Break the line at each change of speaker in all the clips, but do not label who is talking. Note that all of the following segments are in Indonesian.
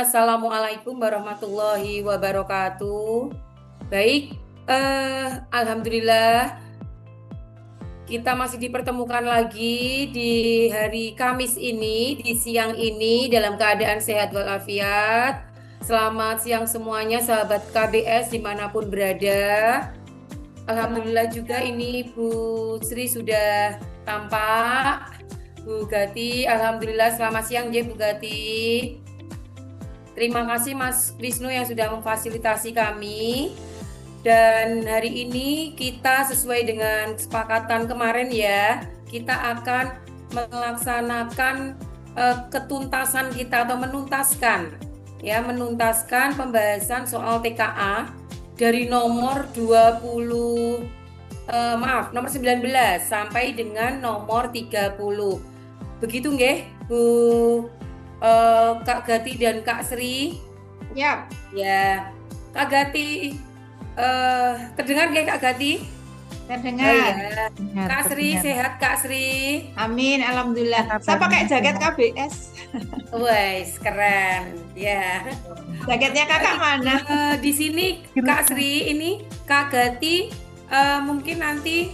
Assalamualaikum warahmatullahi wabarakatuh. Baik, alhamdulillah kita masih dipertemukan lagi di hari Kamis ini, di siang ini dalam keadaan sehat walafiat. Selamat siang semuanya, sahabat KBS dimanapun berada. Alhamdulillah juga ini Bu Sri sudah tampak. Bu Gati, alhamdulillah selamat siang ya Bu Gati. Terima kasih Mas Wisnu yang sudah memfasilitasi kami. Dan hari ini kita sesuai dengan kesepakatan kemarin ya, kita akan melaksanakan ketuntasan kita atau menuntaskan pembahasan soal TKA dari nomor 20 nomor 19 sampai dengan nomor 30. Begitu nggih, Bu Kak Gati dan Kak Sri?
Ya.
Ya, Kak Gati, terdengar nggih Kak Gati?
Terdengar.
Oh iya. Kak Sri, sehat Kak Sri?
Amin, alhamdulillah. Saya pakai jaket KBS.
Wes, keren. Ya.
Jaketnya kakak mana?
Di sini Kak Sri, ini Kak Gati mungkin nanti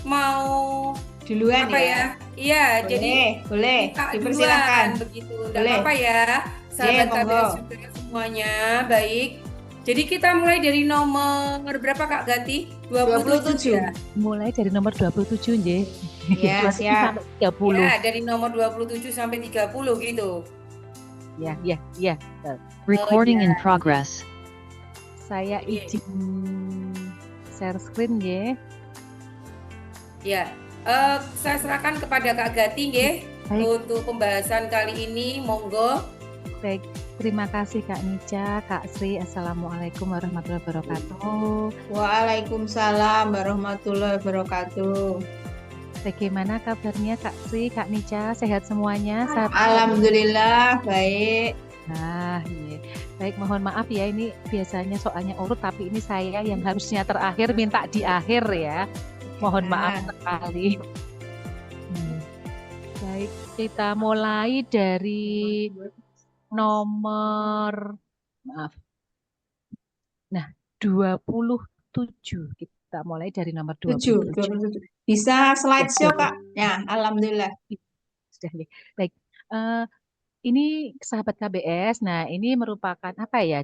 mau
Duluan
apa ya? Iya, jadi
boleh,
minta
dipersilakan.
duluan begitu. Enggak
Boleh.
apa-apa ya, sahabat
monggo.
KBS juga semuanya. Baik. Jadi kita mulai dari nomor berapa Kak Gati? 27 ya?
Mulai dari nomor 27 nggih.
Ya, siap.
Sampai 30.
Ya, dari nomor 27 sampai 30 gitu.
Ya.
Recording
ya.
in progress.
Saya izin share screen nggih.
Ya. Saya serahkan kepada Kak Gati nggih untuk pembahasan kali ini, monggo.
Baik, terima kasih Kak Nica, Kak Sri. Assalamualaikum warahmatullahi wabarakatuh.
Waalaikumsalam warahmatullahi wabarakatuh.
Bagaimana kabarnya Kak Sri, Kak Nica? Sehat semuanya?
Alhamdulillah, baik.
Nah, iya. Baik, mohon maaf ya, ini biasanya soalnya urut, tapi ini saya yang harusnya terakhir minta di akhir ya. Mohon maaf sekali. Baik, kita mulai dari nomor 27. Kita mulai dari nomor 27.
Bisa slideshow Kak? Ya, alhamdulillah.
Sudah. Baik. Ini sahabat KBS. Nah, ini merupakan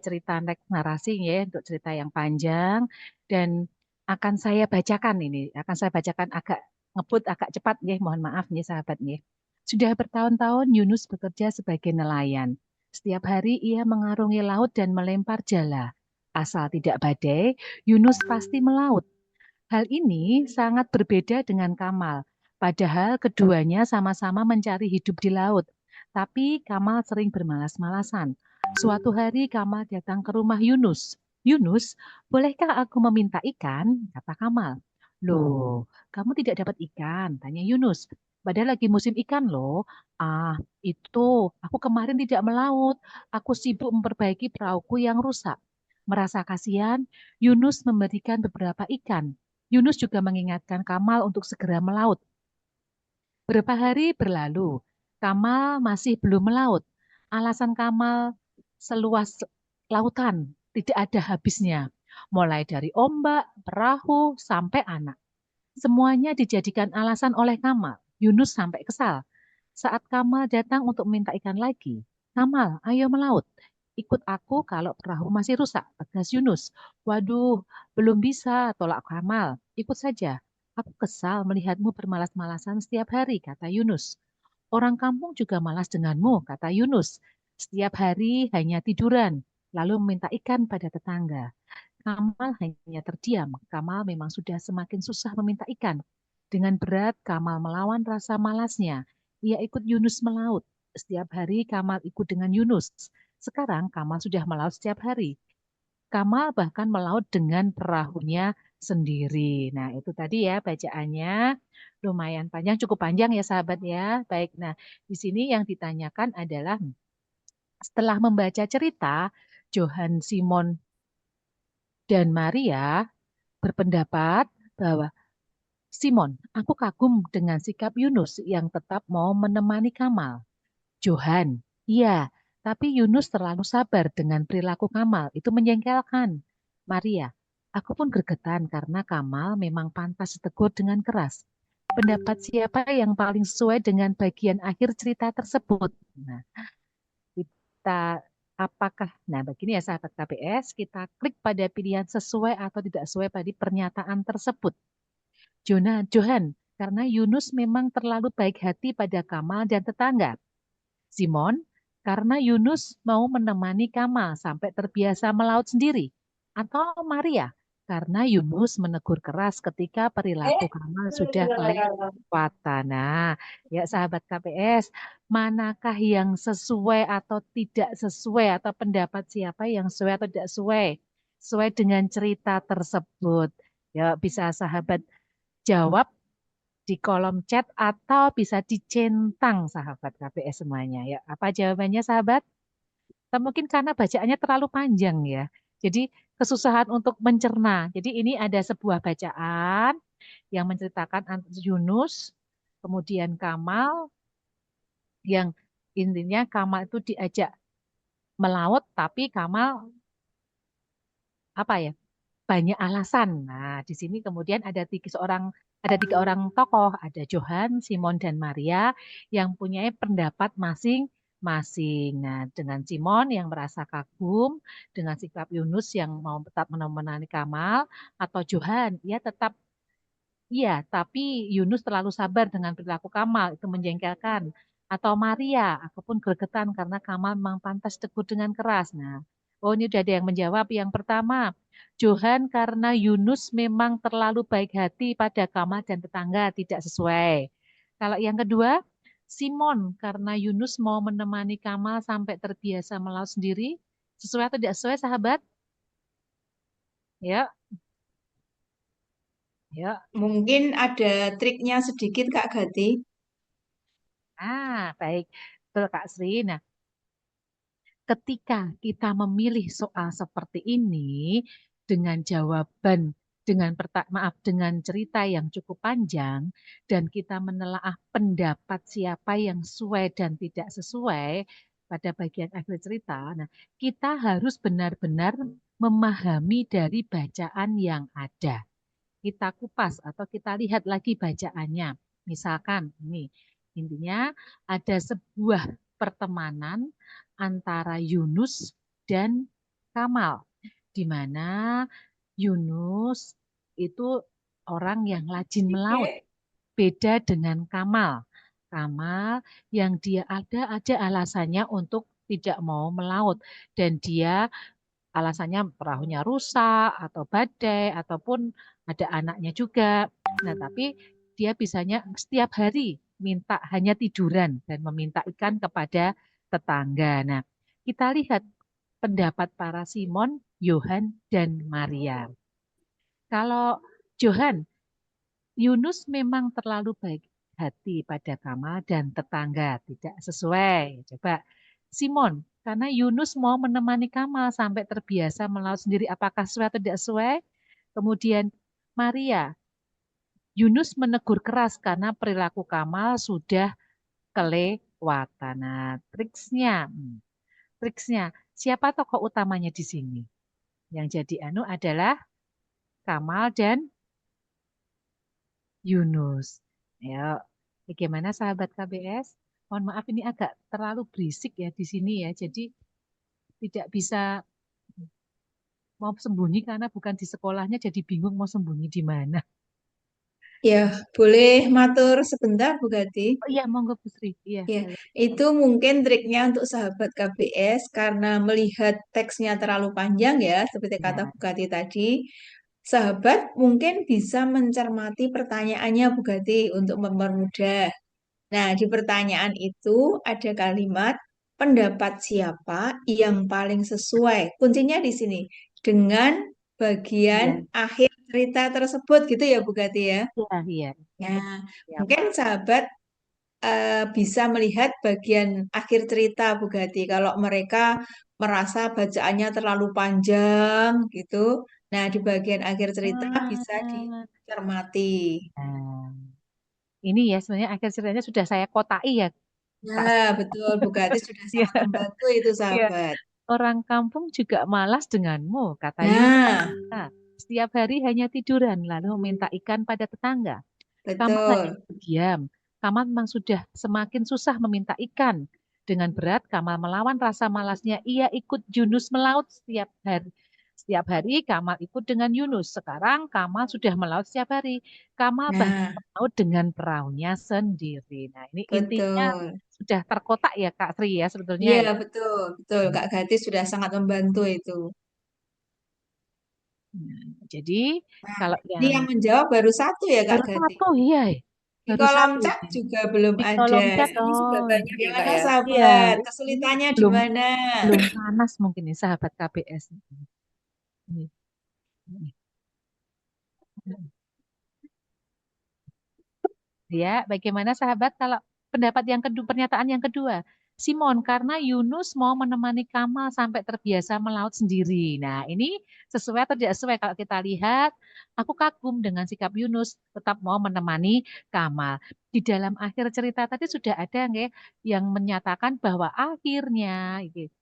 cerita narasi ya, untuk cerita yang panjang dan akan saya bacakan ini. Akan saya bacakan agak ngebut, agak cepat ya. Mohon maaf nih sahabat nih. Sudah bertahun-tahun Yunus bekerja sebagai nelayan. Setiap hari ia mengarungi laut dan melempar jala. Asal tidak badai, Yunus pasti melaut. Hal ini sangat berbeda dengan Kamal. Padahal keduanya sama-sama mencari hidup di laut. Tapi Kamal sering bermalas-malasan. Suatu hari Kamal datang ke rumah Yunus. Yunus, bolehkah aku meminta ikan? Kata Kamal. Loh, kamu tidak dapat ikan? Tanya Yunus. Padahal lagi musim ikan loh. Ah, itu. Aku kemarin tidak melaut. Aku sibuk memperbaiki perahuku yang rusak. Merasa kasihan, Yunus memberikan beberapa ikan. Yunus juga mengingatkan Kamal untuk segera melaut. Beberapa hari berlalu, Kamal masih belum melaut. Alasan Kamal seluas lautan, tidak ada habisnya. Mulai dari ombak, perahu, sampai anak. Semuanya dijadikan alasan oleh Kamal. Yunus sampai kesal. Saat Kamal datang untuk minta ikan lagi, Kamal, ayo melaut. Ikut aku kalau perahu masih rusak, tegas Yunus. Waduh, belum bisa, tolak Kamal. Ikut saja. Aku kesal melihatmu bermalas-malasan setiap hari, kata Yunus. Orang kampung juga malas denganmu, kata Yunus. Setiap hari hanya tiduran, lalu meminta ikan pada tetangga. Kamal hanya terdiam. Kamal memang sudah semakin susah meminta ikan. Dengan berat, Kamal melawan rasa malasnya. Ia ikut Yunus melaut. Setiap hari Kamal ikut dengan Yunus. Sekarang Kamal sudah melaut setiap hari. Kamal bahkan melaut dengan perahunya sendiri. Nah, itu tadi ya bacaannya. Lumayan panjang, cukup panjang ya sahabat ya. Baik, nah di sini yang ditanyakan adalah setelah membaca cerita, Johann Simon dan Maria berpendapat bahwa Simon, aku kagum dengan sikap Yunus yang tetap mau menemani Kamal. Johan, iya, Tapi Yunus terlalu sabar dengan perilaku Kamal. Itu menjengkelkan. Maria, aku pun gregetan karena Kamal memang pantas ditegur dengan keras. Pendapat siapa yang paling sesuai dengan bagian akhir cerita tersebut? Nah, kita nah begini ya sahabat KBS, kita klik pada pilihan sesuai atau tidak sesuai pada pernyataan tersebut. Johan, karena Yunus memang terlalu baik hati pada Kamal dan tetangga. Simon, karena Yunus mau menemani Kamal sampai terbiasa melaut sendiri. Atau Maria, karena Yunus menegur keras ketika perilaku Kamal sudah kelewatan. Nah, ya sahabat KPS, manakah yang sesuai atau tidak sesuai atau pendapat siapa yang sesuai atau tidak sesuai? Sesuai dengan cerita tersebut. Ya, bisa sahabat jawab di kolom chat atau bisa dicentang sahabat KPS semuanya ya. Apa jawabannya sahabat? Atau mungkin karena bacaannya terlalu panjang ya. Jadi kesusahan untuk mencerna. Jadi ini ada sebuah bacaan yang menceritakan Yunus, kemudian Kamal, yang intinya Kamal itu diajak melaut, tapi Kamal apa ya? Banyak alasan. Nah, di sini kemudian ada tiga orang tokoh, ada Johan, Simon, dan Maria yang punya pendapat masing-masing. Nah, dengan Simon yang merasa kagum dengan sikap Yunus yang mau tetap menemani Kamal, atau Johan, ia tetap iya, tapi Yunus terlalu sabar dengan perilaku Kamal, itu menjengkelkan. Atau Maria, aku pun gregetan karena Kamal memang pantas tegur dengan keras. Nah, oh ini udah ada yang menjawab. Yang pertama, Johan karena Yunus memang terlalu baik hati pada Kamal dan tetangga, tidak sesuai. Kalau yang kedua, Simon karena Yunus mau menemani Kamal sampai terbiasa melaut sendiri, sesuai atau tidak sesuai, sahabat? Ya, ya.
Mungkin ada triknya sedikit Kak Gati.
Baik. Betul, Kak Sri. Nah, ketika kita memilih soal seperti ini dengan jawaban dengan cerita yang cukup panjang dan kita menelaah pendapat siapa yang sesuai dan tidak sesuai pada bagian akhir cerita, nah kita harus benar-benar memahami dari bacaan yang ada. Kita kupas atau kita lihat lagi bacaannya. Misalkan ini intinya ada sebuah pertemanan antara Yunus dan Kamal, di mana Yunus itu orang yang rajin melaut, beda dengan Kamal. Kamal yang dia ada aja alasannya untuk tidak mau melaut dan dia alasannya perahunya rusak atau badai ataupun ada anaknya juga. Nah, tapi dia bisanya setiap hari minta hanya tiduran dan meminta ikan kepada tetangga. Nah, kita lihat pendapat para Simon, Yohan, dan Maria. Kalau Johan, Yunus memang terlalu baik hati pada Kamal dan tetangga, tidak sesuai. Coba Simon, karena Yunus mau menemani Kamal sampai terbiasa melaut sendiri, apakah sesuai atau tidak sesuai? Kemudian Maria, Yunus menegur keras karena perilaku Kamal sudah kelewatan. Nah, triksnya, siapa tokoh utamanya di sini? Yang jadi adalah Kamal dan Yunus. Ya, bagaimana sahabat KBS? Mohon maaf ini agak terlalu berisik ya di sini ya. Jadi tidak bisa mau sembunyi karena bukan di sekolahnya jadi bingung mau sembunyi di mana.
Ya, boleh matur sebentar Bu Gati.
Oh iya, monggo Bu Sri. Iya,
Ya,
boleh.
itu mungkin triknya untuk sahabat KBS karena melihat teksnya terlalu panjang ya, seperti kata
Ya.
Bu Gati tadi. Sahabat mungkin bisa mencermati pertanyaannya Bu Gati untuk mempermudah. Nah, di pertanyaan itu ada kalimat pendapat siapa yang paling sesuai. Kuncinya di sini dengan bagian
Iya,
akhir cerita tersebut gitu ya Bu Gati ya.
iya, iya.
Nah,
Ya.
mungkin sahabat bisa melihat bagian akhir cerita Bu Gati. Kalau mereka merasa bacaannya terlalu panjang gitu. Nah, di bagian akhir cerita bisa
Ah,
dicermati.
nah, ini ya sebenarnya akhir ceritanya sudah saya kotai ya Kak.
Nah, betul. Bu Gatis sudah
Iya,
sangat membantu itu,
iya.
sahabat.
Orang kampung juga malas denganmu, kata Yunus.
Nah,
Nah, setiap hari hanya tiduran, lalu meminta ikan pada tetangga. Kamal hanya
betul.
diam. Kamal memang sudah semakin susah meminta ikan. Dengan berat, Kamal melawan rasa malasnya. Ia ikut Yunus melaut setiap hari. Setiap hari Kamal ikut dengan Yunus. Sekarang Kamal sudah melaut setiap hari. Kamal bahkan
Nah,
melaut dengan perahunya sendiri. Nah, ini intinya
betul.
sudah terkotak ya Kak Sri ya sebetulnya
Iya,
ya.
betul. Betul. Kak Gatis sudah sangat membantu itu.
Nah, jadi
Nah,
kalau
ini
yang
yang menjawab baru satu ya, Kak
baru
Gatis.
satu, iya,
Di
baru
kolom
satu
chat
ini.
juga belum
Di
ada.
kolom chat,
Biasanya sudah
oh
banyak ya Kak
Gimana,
ya.
iya,
sahabat?
ini
Kesulitannya di
belum
mana?
belum panas mungkin nih sahabat KBS. Ini, ini. Ya, bagaimana sahabat kalau pendapat yang kedua, pernyataan yang kedua? Simon, karena Yunus mau menemani Kamal sampai terbiasa melaut sendiri. Nah, ini sesuai atau tidak sesuai kalau kita lihat, aku kagum dengan sikap Yunus tetap mau menemani Kamal. Di dalam akhir cerita tadi sudah ada nggak yang menyatakan bahwa akhirnya gitu,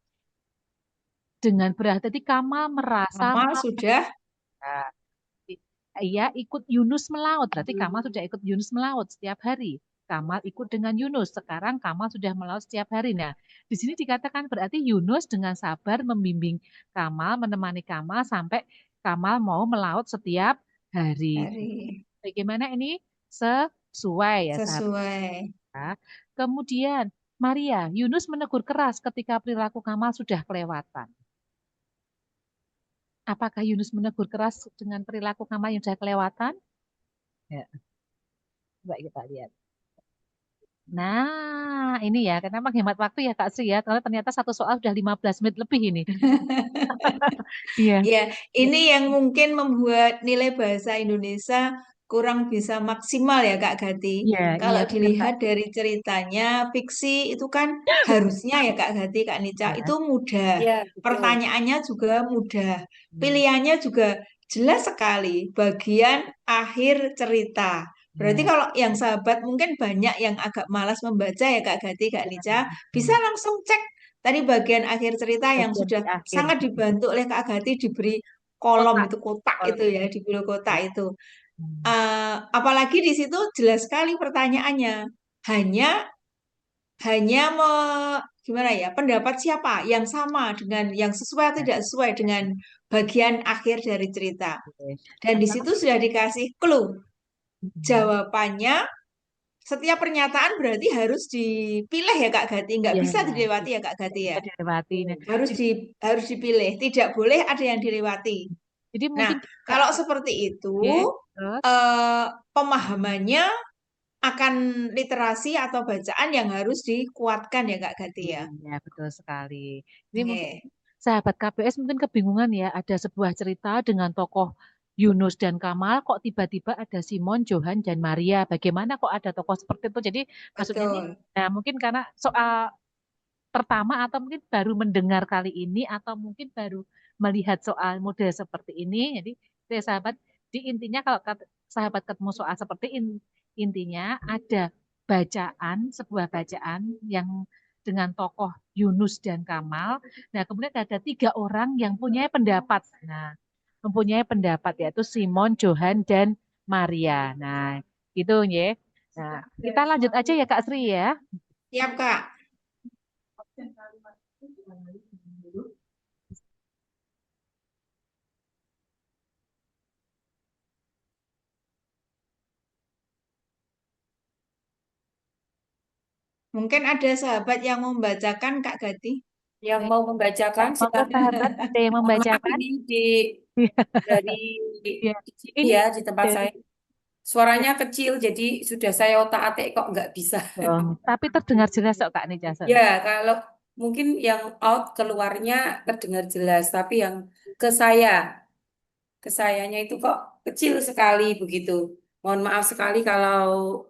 dengan berhati-hati Kamal merasa
Kamal sudah
malas. Ia ikut Yunus melaut. Berarti Kamal sudah ikut Yunus melaut setiap hari. Kamal ikut dengan Yunus. Sekarang Kamal sudah melaut setiap hari. Nah, di sini dikatakan berarti Yunus dengan sabar membimbing Kamal, menemani Kamal sampai Kamal mau melaut setiap hari.
hari
Bagaimana ini? Sesuai ya, sahabat.
sesuai.
Kemudian, Maria, Yunus menegur keras ketika perilaku Kamal sudah kelewatan. Apakah Yunus menegur keras dengan perilaku Kamal yang sudah kelewatan? Ya, coba kita lihat. Nah, ini ya, karena menghemat waktu ya Kak Sri ya, karena ternyata satu soal sudah 15 menit lebih ini. Iya,
Ya, ini yang mungkin membuat nilai bahasa Indonesia kurang bisa maksimal ya, Kak Gati.
iya, iya
Kalau
benar Kak.
dilihat dari ceritanya, fiksi itu kan harusnya ya, Kak Gati, Kak Nica,
Ya.
itu mudah.
Iya, betul.
Pertanyaannya juga mudah.
Hmm,
Pilihannya juga jelas sekali. Bagian akhir cerita. Berarti
ya,
kalau yang sahabat mungkin banyak yang agak malas membaca ya, Kak Gati, Kak
ya,
Nica, bisa
hmm.
langsung cek tadi bagian akhir cerita yang
Bagian
sudah
di akhir.
sangat dibantu oleh Kak Agati diberi kolom
Kotak.
itu kotak
Kolom.
itu ya di bulu kotak itu.
Hmm,
Apalagi di situ jelas sekali pertanyaannya. Hanya hanya gimana ya pendapat siapa yang sama dengan yang sesuai atau
ya,
tidak sesuai
ya,
dengan bagian akhir dari cerita.
oke.
Dan di
Atau,
situ sudah dikasih clue
hmm,
jawabannya. Setiap pernyataan berarti harus dipilih ya Kak Gati, nggak
ya,
bisa dilewati ya Kak Gati ya.
bisa dilewati. Nah,
Harus
jadi,
harus dipilih, tidak boleh ada yang dilewati.
jadi
Nah,
mungkin Kak,
kalau seperti itu,
ya, terus,
eh, pemahamannya akan literasi atau bacaan yang harus dikuatkan ya Kak Gati ya.
ya betul sekali. Ini mungkin
Oke,
sahabat KPS mungkin kebingungan ya, ada sebuah cerita dengan tokoh Yunus dan Kamal, kok tiba-tiba ada Simon, Johan, dan Maria. Bagaimana kok ada tokoh seperti itu? Jadi maksudnya ini,
betul.
nah mungkin karena soal pertama atau mungkin baru mendengar kali ini atau mungkin baru melihat soal model seperti ini. Jadi ya sahabat, di intinya kalau sahabat ketemu soal seperti intinya ada bacaan, sebuah bacaan yang dengan tokoh Yunus dan Kamal. Nah, kemudian ada tiga orang yang punya pendapat. Nah, mempunyai pendapat yaitu Simon, Johan, dan Maria. Nah, gitu ya. Nah, kita lanjut aja ya Kak Sri ya.
Siap Kak. Mungkin ada sahabat yang membacakan Kak Gati.
Yang mau membacakan
Monggo
silakan.
sahabat, ada yang
Mohon maaf
membacakan?
ini dari
Ya,
di sini
ini
ya di tempat
dari
saya. Suaranya kecil jadi sudah saya otak-atik kok nggak bisa.
oh, tapi terdengar jelas kok Kak Nijasan.
Ya, kalau mungkin yang out keluarnya terdengar jelas, tapi yang ke saya, ke sayanya itu kok kecil sekali begitu. Mohon maaf sekali kalau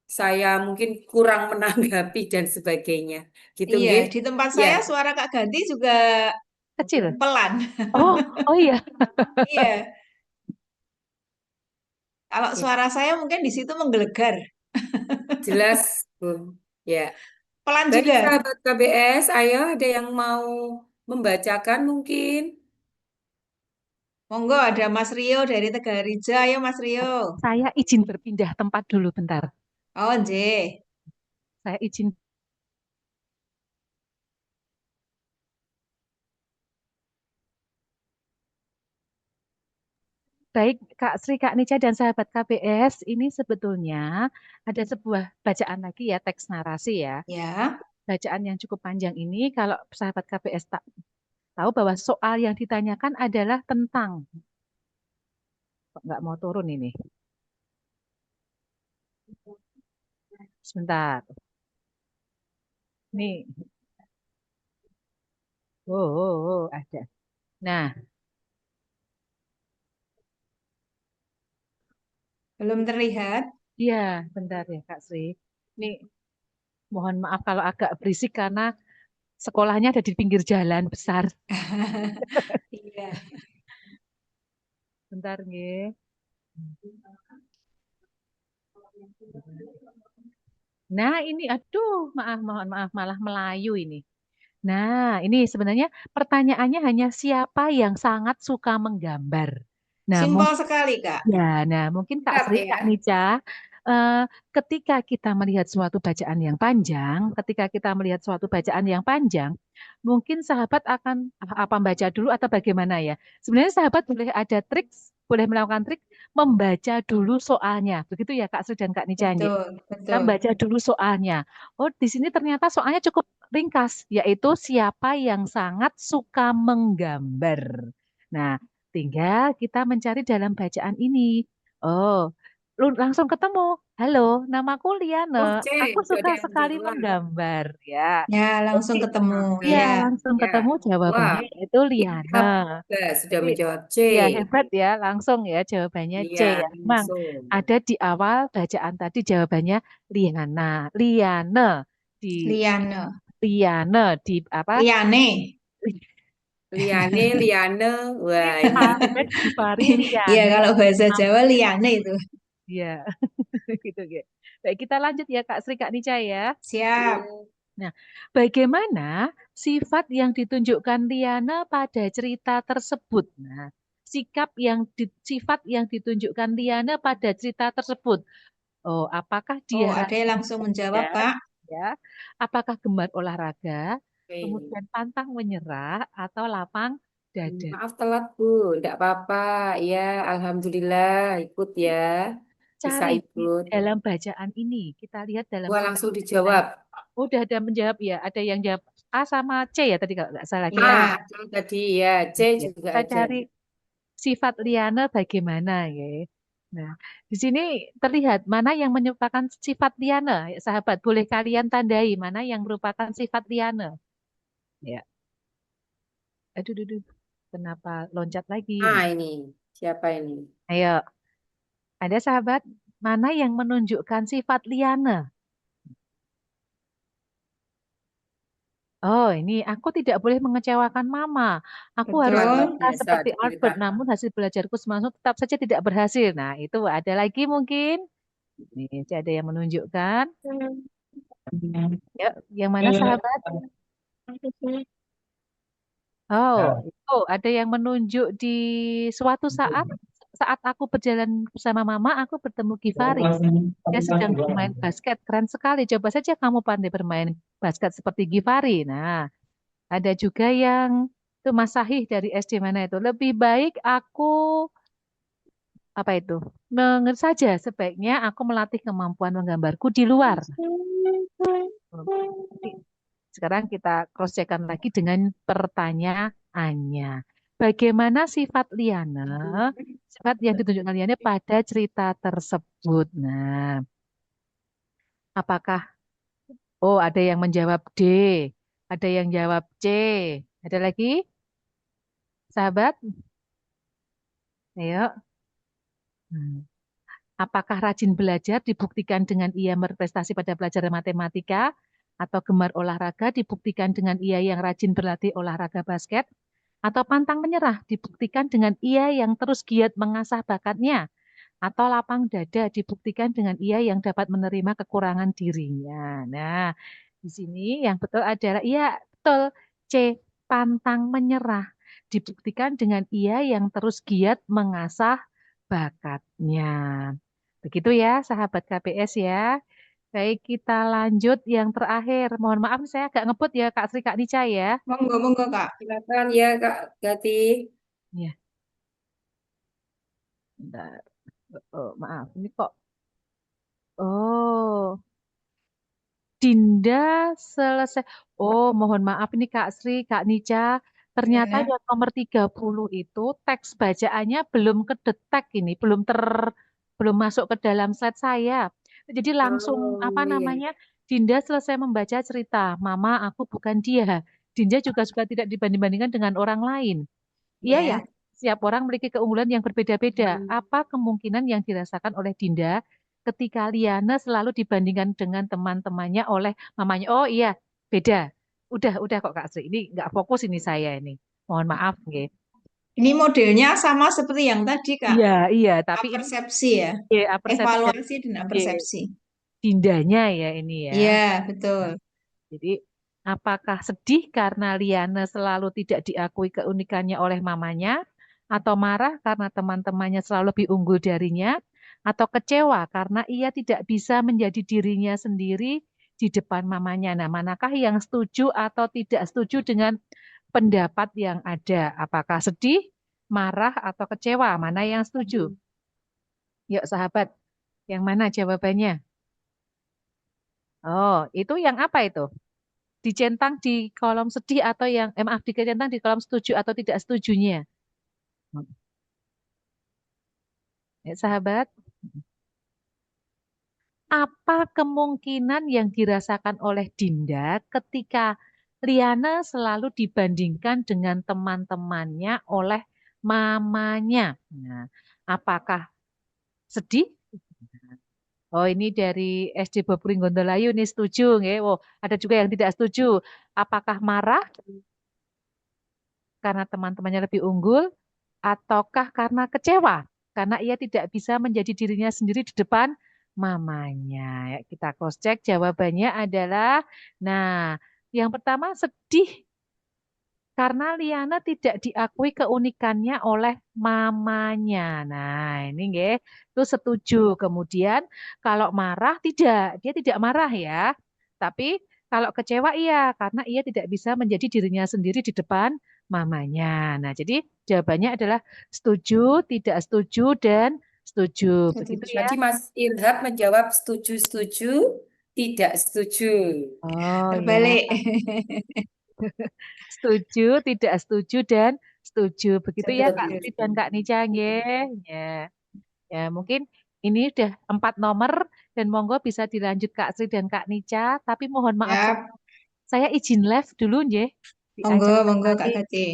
saya mungkin kurang menanggapi dan sebagainya. Gitu
Iya,
nggih?
di tempat
Ya,
saya suara Kak Gati juga
Kecil.
pelan.
Oh, oh iya.
Iya, kalau
Ya,
suara saya mungkin di situ menggelegar.
jelas, Bu. Ya.
pelan
Baik,
juga.
sahabat KBS, ayo ada yang mau membacakan mungkin?
Monggo ada Mas Rio dari Tegalrejo. Ayo Mas Rio.
Saya izin berpindah tempat dulu bentar.
Oh, J.
Saya izin. Baik, Kak Sri, Kak Nica, dan sahabat KBS, ini sebetulnya ada sebuah bacaan lagi ya, teks narasi ya.
Ya.
Bacaan yang cukup panjang ini, kalau sahabat KBS tak tahu bahwa soal yang ditanyakan adalah tentang, kok nggak mau turun ini, sebentar. Nih, ada. Nah,
Belum terlihat.
iya, bentar ya Kak Sri. Nih, mohon maaf kalau agak berisik karena sekolahnya ada di pinggir jalan besar.
Iya.
Bentar, nggih. Nah, ini aduh, mohon maaf malah Melayu ini. Nah, ini sebenarnya pertanyaannya hanya siapa yang sangat suka menggambar. Nah,
Simpel sekali, Kak.
mungkin Kak
Siap
Sri, Kak
ya.
Nica, eh, ketika kita melihat suatu bacaan yang panjang, mungkin sahabat akan apa baca dulu atau bagaimana ya? Sebenarnya sahabat boleh ada trik, boleh melakukan trik membaca dulu soalnya. Begitu ya Kak Sri dan Kak Nica, nggih?
Betul,
Kita
betul.
baca dulu soalnya. Oh, di sini ternyata soalnya cukup ringkas, yaitu siapa yang sangat suka menggambar. Nah, tinggal kita mencari dalam bacaan ini. Oh, langsung ketemu. Halo, namaku Liane.
Oh, C,
Aku
udah
suka
ada yang
sekali
menjawab.
menggambar. Ya,
Ya,
oke.
langsung ketemu.
Iya,
Semangat.
Ya.
langsung
Ya.
ketemu
Wah,
jawabannya yaitu Liana.
Ilham sudah
Jadi,
menjawab C.
ya hebat ya, langsung ya jawabannya C
Iya,
ya. Memang
langsung.
ada di awal bacaan tadi jawabannya Liana. Liane di
Liane.
Liane di apa?
Liane.
Liane, Liane. Wah, ini.
Ahmed Gifari
Iya,
Liane.
kalau bahasa Jawa Liane itu.
Iya, gitu ya. Baik, kita lanjut ya Kak Sri Kak Nica ya.
Siap.
Nah, bagaimana sifat yang ditunjukkan Liana pada cerita tersebut? Nah, sifat yang ditunjukkan Liana pada cerita tersebut. Oh, apakah dia
Oh, ada yang
rajin
langsung menjawab,
belajar,
Kak.
ya? Apakah gemar olahraga,
Oke.
kemudian pantang menyerah atau lapang dada?
Maaf telat, Bu. Enggak apa-apa. Ya, Alhamdulillah ikut ya. Bisa
Cari di
ikut.
dalam bacaan ini. Kita lihat dalam
Wah,
cerita
langsung
cerita ini.
dijawab.
Oh, udah ada menjawab ya. Ada yang jawab A sama C ya tadi kalau nggak salah. Kita
Ah,
Iya.
C tadi ya. C
ya,
juga
kita
ada.
cari sifat Liana bagaimana ya. Nah, di sini terlihat mana yang menyukakan sifat Liana. Ya, sahabat, boleh kalian tandai mana yang merupakan sifat Liana. Ya, aduh, aduh, aduh. Kenapa loncat lagi?
Ah,
Nah,
ini. Siapa ini?
ayo, ada sahabat mana yang menunjukkan sifat Liana? Oh, ini aku tidak boleh mengecewakan mama. Aku harus
Wah, luar
Betul.
berusaha
biasa
seperti Albert,
diceritakan.
namun hasil belajarku semalam tetap saja tidak berhasil. Nah, itu ada lagi mungkin. Nih, ada yang menunjukkan. Ya, yang mana sahabat? Oh, itu ada yang menunjuk di suatu saat aku berjalan bersama mama, aku bertemu Givari. Dia sedang bermain basket. Keren sekali. Coba saja kamu pandai bermain basket seperti Givari. Nah, ada juga yang itu Mas Sahih dari SD mana itu. Lebih baik aku apa itu? Mengerti saja sebaiknya aku melatih kemampuan menggambarku di luar. Nanti sekarang kita cross-checkkan lagi dengan pertanyaannya. Bagaimana sifat Liana, sifat yang ditunjukkan Liana pada cerita tersebut? Nah, apakah, oh ada yang menjawab D, ada yang jawab C, ada lagi? Sahabat? Ayo. Hmm. Apakah rajin belajar dibuktikan dengan ia berprestasi pada pelajaran matematika? Atau gemar olahraga dibuktikan dengan ia yang rajin berlatih olahraga basket? Atau pantang menyerah dibuktikan dengan ia yang terus giat mengasah bakatnya? Atau lapang dada dibuktikan dengan ia yang dapat menerima kekurangan dirinya? Nah, Di sini yang betul adalah iya, betul. C. Pantang menyerah. Dibuktikan dengan ia yang terus giat mengasah bakatnya. Begitu ya, sahabat KPS ya. Baik, kita lanjut yang terakhir. Mohon maaf, saya agak ngebut ya, Kak Sri, Kak Nica ya.
Monggo, monggo, Kak.
Silakan ya Kak Gati.
Ya, bentar. Oh, maaf, ini kok. Oh, Dinda selesai. Oh, mohon maaf ini Kak Sri, Kak Nica. Ternyata
Ya.
yang nomor 30 itu teks bacaannya belum kedetek ini, belum masuk ke dalam slide saya. Jadi langsung apa
Oh iya.
namanya? Dinda selesai membaca cerita, Mama aku bukan dia. Dinda juga suka tidak dibanding-bandingkan dengan orang lain. Iya ya,
Ya.
setiap orang memiliki keunggulan yang berbeda-beda.
Hmm.
Apa kemungkinan yang dirasakan oleh Dinda ketika Liana selalu dibandingkan dengan teman-temannya oleh mamanya? Oh iya, beda. Udah kok Kak Sri. Ini nggak fokus ini saya ini. Mohon maaf, nggih.
Ini modelnya sama seperti yang tadi, Kak.
Iya, iya. Tapi ini
Apersepsi ya.
persepsi dari
Evaluasi dan apersepsi.
Dindanya ya ini ya.
Iya, betul.
Jadi, apakah sedih karena Liana selalu tidak diakui keunikannya oleh mamanya, atau marah karena teman-temannya selalu lebih unggul darinya, atau kecewa karena ia tidak bisa menjadi dirinya sendiri di depan mamanya? Nah, manakah yang setuju atau tidak setuju dengan pendapat yang ada? Apakah sedih, marah, atau kecewa? Mana yang setuju? Yuk, sahabat, yang mana jawabannya? Oh, itu yang apa itu? Dicentang di kolom sedih atau yang maaf dicentang di kolom setuju atau tidak setujunya. Ya, sahabat, apa kemungkinan yang dirasakan oleh Dinda ketika Liana selalu dibandingkan dengan teman-temannya oleh mamanya? Nah, apakah sedih? Oh, ini dari SD Bopring Gondolayu ini setuju, nggih. Oh, ada juga yang tidak setuju. Apakah marah karena teman-temannya lebih unggul, ataukah karena kecewa karena ia tidak bisa menjadi dirinya sendiri di depan mamanya? Ya, kita cross check jawabannya adalah, nah, yang pertama sedih karena Liana tidak diakui keunikannya oleh mamanya. Nah, ini nggih, itu setuju. Kemudian kalau marah tidak, dia tidak marah ya. Tapi kalau kecewa iya, karena ia tidak bisa menjadi dirinya sendiri di depan mamanya. Nah, jadi jawabannya adalah setuju, tidak setuju, dan setuju. Begitu
Setuju.
ya.
Tadi Mas Ilham menjawab setuju-setuju, tidak setuju.
Oh ya,
Terbalik.
setuju, tidak setuju, dan setuju. Begitu ya Kak Sri dan
Setuju.
Kak Nica, nggih. Ya. Ya, mungkin ini udah 4 nomor dan monggo bisa dilanjut Kak Sri dan Kak Nica. Tapi mohon maaf
Ya.
saya izin live dulu nggih di
Monggo,
acara yang
monggo, Kak
lain.
Gati.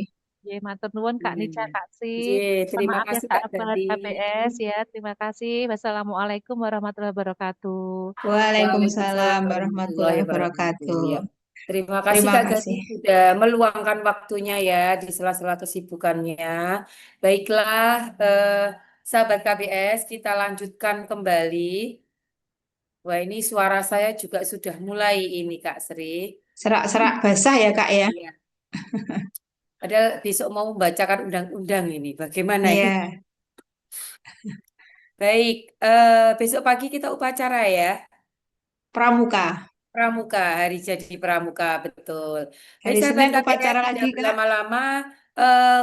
Ya, matur nuwun Kak Nica,
Iya.
Kak Sri. Mohon
Terima
maaf ya
kasih Kak
sahabat
Gati.
KPS ya. Terima kasih. Wassalamualaikum warahmatullahi wabarakatuh.
Waalaikumsalam
Waalaikumsalam warahmatullahi
warahmatullahi
wabarakatuh.
wabarakatuh.
Ya. Terima kasih
Terima
Kak Gati
kasih.
sudah meluangkan waktunya ya di sela-sela kesibukannya. Baiklah, sahabat KBS, kita lanjutkan kembali. Wah, ini suara saya juga sudah mulai ini Kak Sri.
Serak-serak basah ya, Kak ya?
Iya. Padahal besok mau membacakan undang-undang ini. Bagaimana ini?
Iya,
Baik, besok pagi kita upacara ya.
pramuka.
Pramuka, hari jadi Pramuka, betul. Baik,
Hari
sahabat
Senin
KPS,
upacara
tidak
lagi, Kak.
berlama-lama.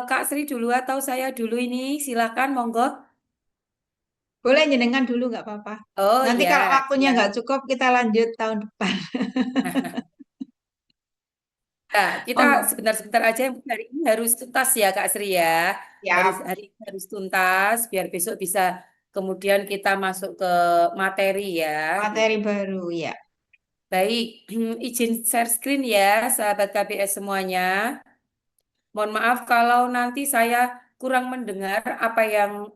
Kak Sri dulu atau saya dulu ini? Silakan, monggo.
Boleh jenengan dulu, nggak apa-apa.
Oh
Nanti kalau
ya,
waktunya nggak
siap.
cukup, kita lanjut tahun depan.
Nah, kita
Monggo.
sebentar-sebentar aja yang hari ini harus tuntas ya Kak Sri ya. Harus
Siap.
hari ini harus tuntas biar besok bisa kemudian kita masuk ke materi ya.
Materi baru, ya.
Baik, izin share screen ya sahabat KPS semuanya. Mohon maaf kalau nanti saya kurang mendengar apa yang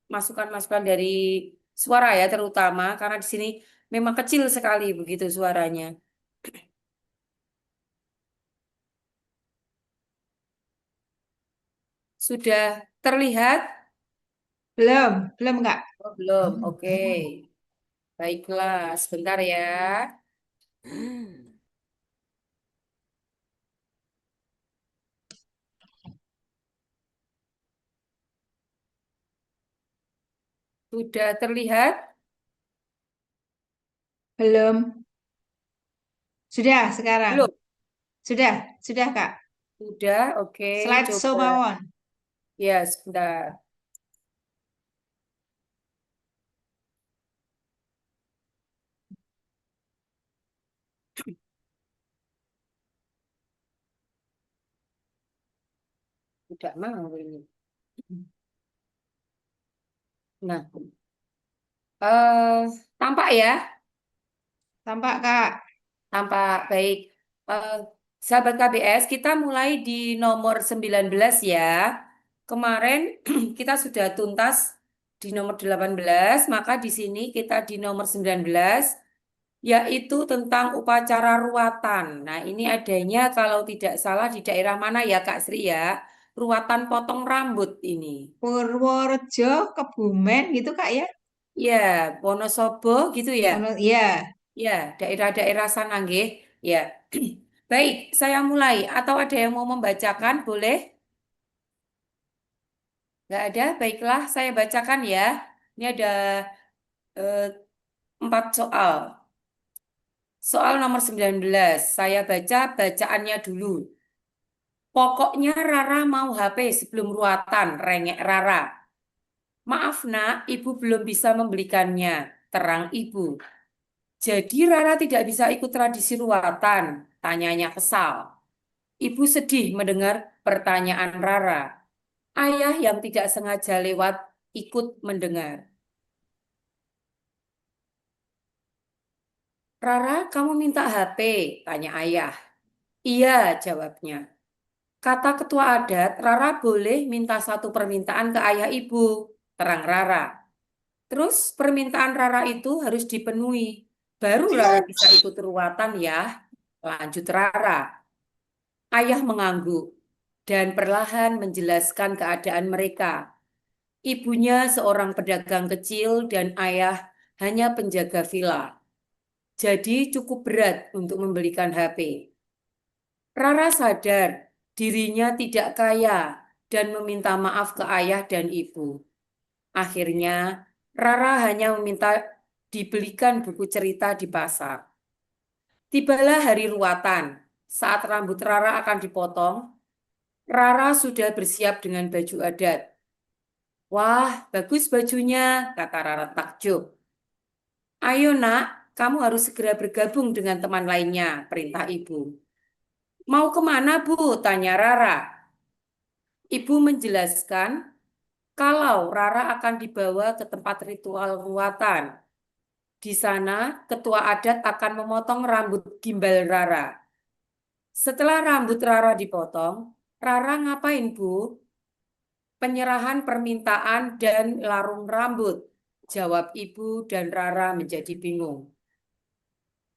masukan-masukan dari suara ya terutama karena di sini memang kecil sekali begitu suaranya. Sudah terlihat?
Belum, belum, Kak.
Oh, belum. Oke. Baiklah, sebentar ya. Sudah terlihat?
Belum. Sudah sekarang.
Belum.
Sudah, Kak.
Sudah, oke.
Slide show
Coba.
mawon.
Ya, sebentar. Tidak mau ini. Nah, tampak ya?
Tampak, Kak.
Tampak baik. Eh, Sahabat KBS, kita mulai di nomor 19 ya. Kemarin kita sudah tuntas di nomor 18, maka di sini kita di nomor 19, yaitu tentang upacara ruatan. Nah, ini adanya kalau tidak salah di daerah mana ya Kak Sri ya? Ruatan potong rambut ini.
Purworejo, Kebumen gitu, Kak ya?
Ya, Wonosobo gitu ya.
Ya,
Ya, daerah-daerah sana nggih. Ya. Baik, saya mulai. Atau ada yang mau membacakan, boleh? Nggak ada? Baiklah, saya bacakan ya. Ini ada eh, 4 soal. Soal nomor 19. Saya baca bacaannya dulu. Pokoknya Rara mau HP sebelum ruatan, rengek Rara. Maaf nak, ibu belum bisa membelikannya. Terang ibu. Jadi Rara tidak bisa ikut tradisi ruatan, tanyanya kesal. Ibu sedih mendengar pertanyaan Rara. Ayah yang tidak sengaja lewat ikut mendengar. Rara, kamu minta HP? Tanya ayah. Iya, jawabnya. Kata ketua adat, Rara boleh minta satu permintaan ke ayah ibu. Terang Rara. Terus permintaan Rara itu harus dipenuhi. Baru Rara bisa ikut ruatan ya. Lanjut Rara. Ayah mengangguk dan perlahan menjelaskan keadaan mereka. Ibunya seorang pedagang kecil dan ayah hanya penjaga villa. Jadi cukup berat untuk membelikan HP. Rara sadar dirinya tidak kaya dan meminta maaf ke ayah dan ibu. Akhirnya, Rara hanya meminta dibelikan buku cerita di pasar. Tibalah hari ruatan. Saat rambut Rara akan dipotong, Rara sudah bersiap dengan baju adat. Wah, bagus bajunya, kata Rara takjub. Ayo nak, kamu harus segera bergabung dengan teman lainnya, perintah ibu. Mau kemana bu? Tanya Rara. Ibu menjelaskan kalau Rara akan dibawa ke tempat ritual ruatan. Di sana, ketua adat akan memotong rambut gimbal Rara. Setelah rambut Rara dipotong, Rara ngapain bu? Penyerahan permintaan dan larung rambut, jawab ibu dan Rara menjadi bingung.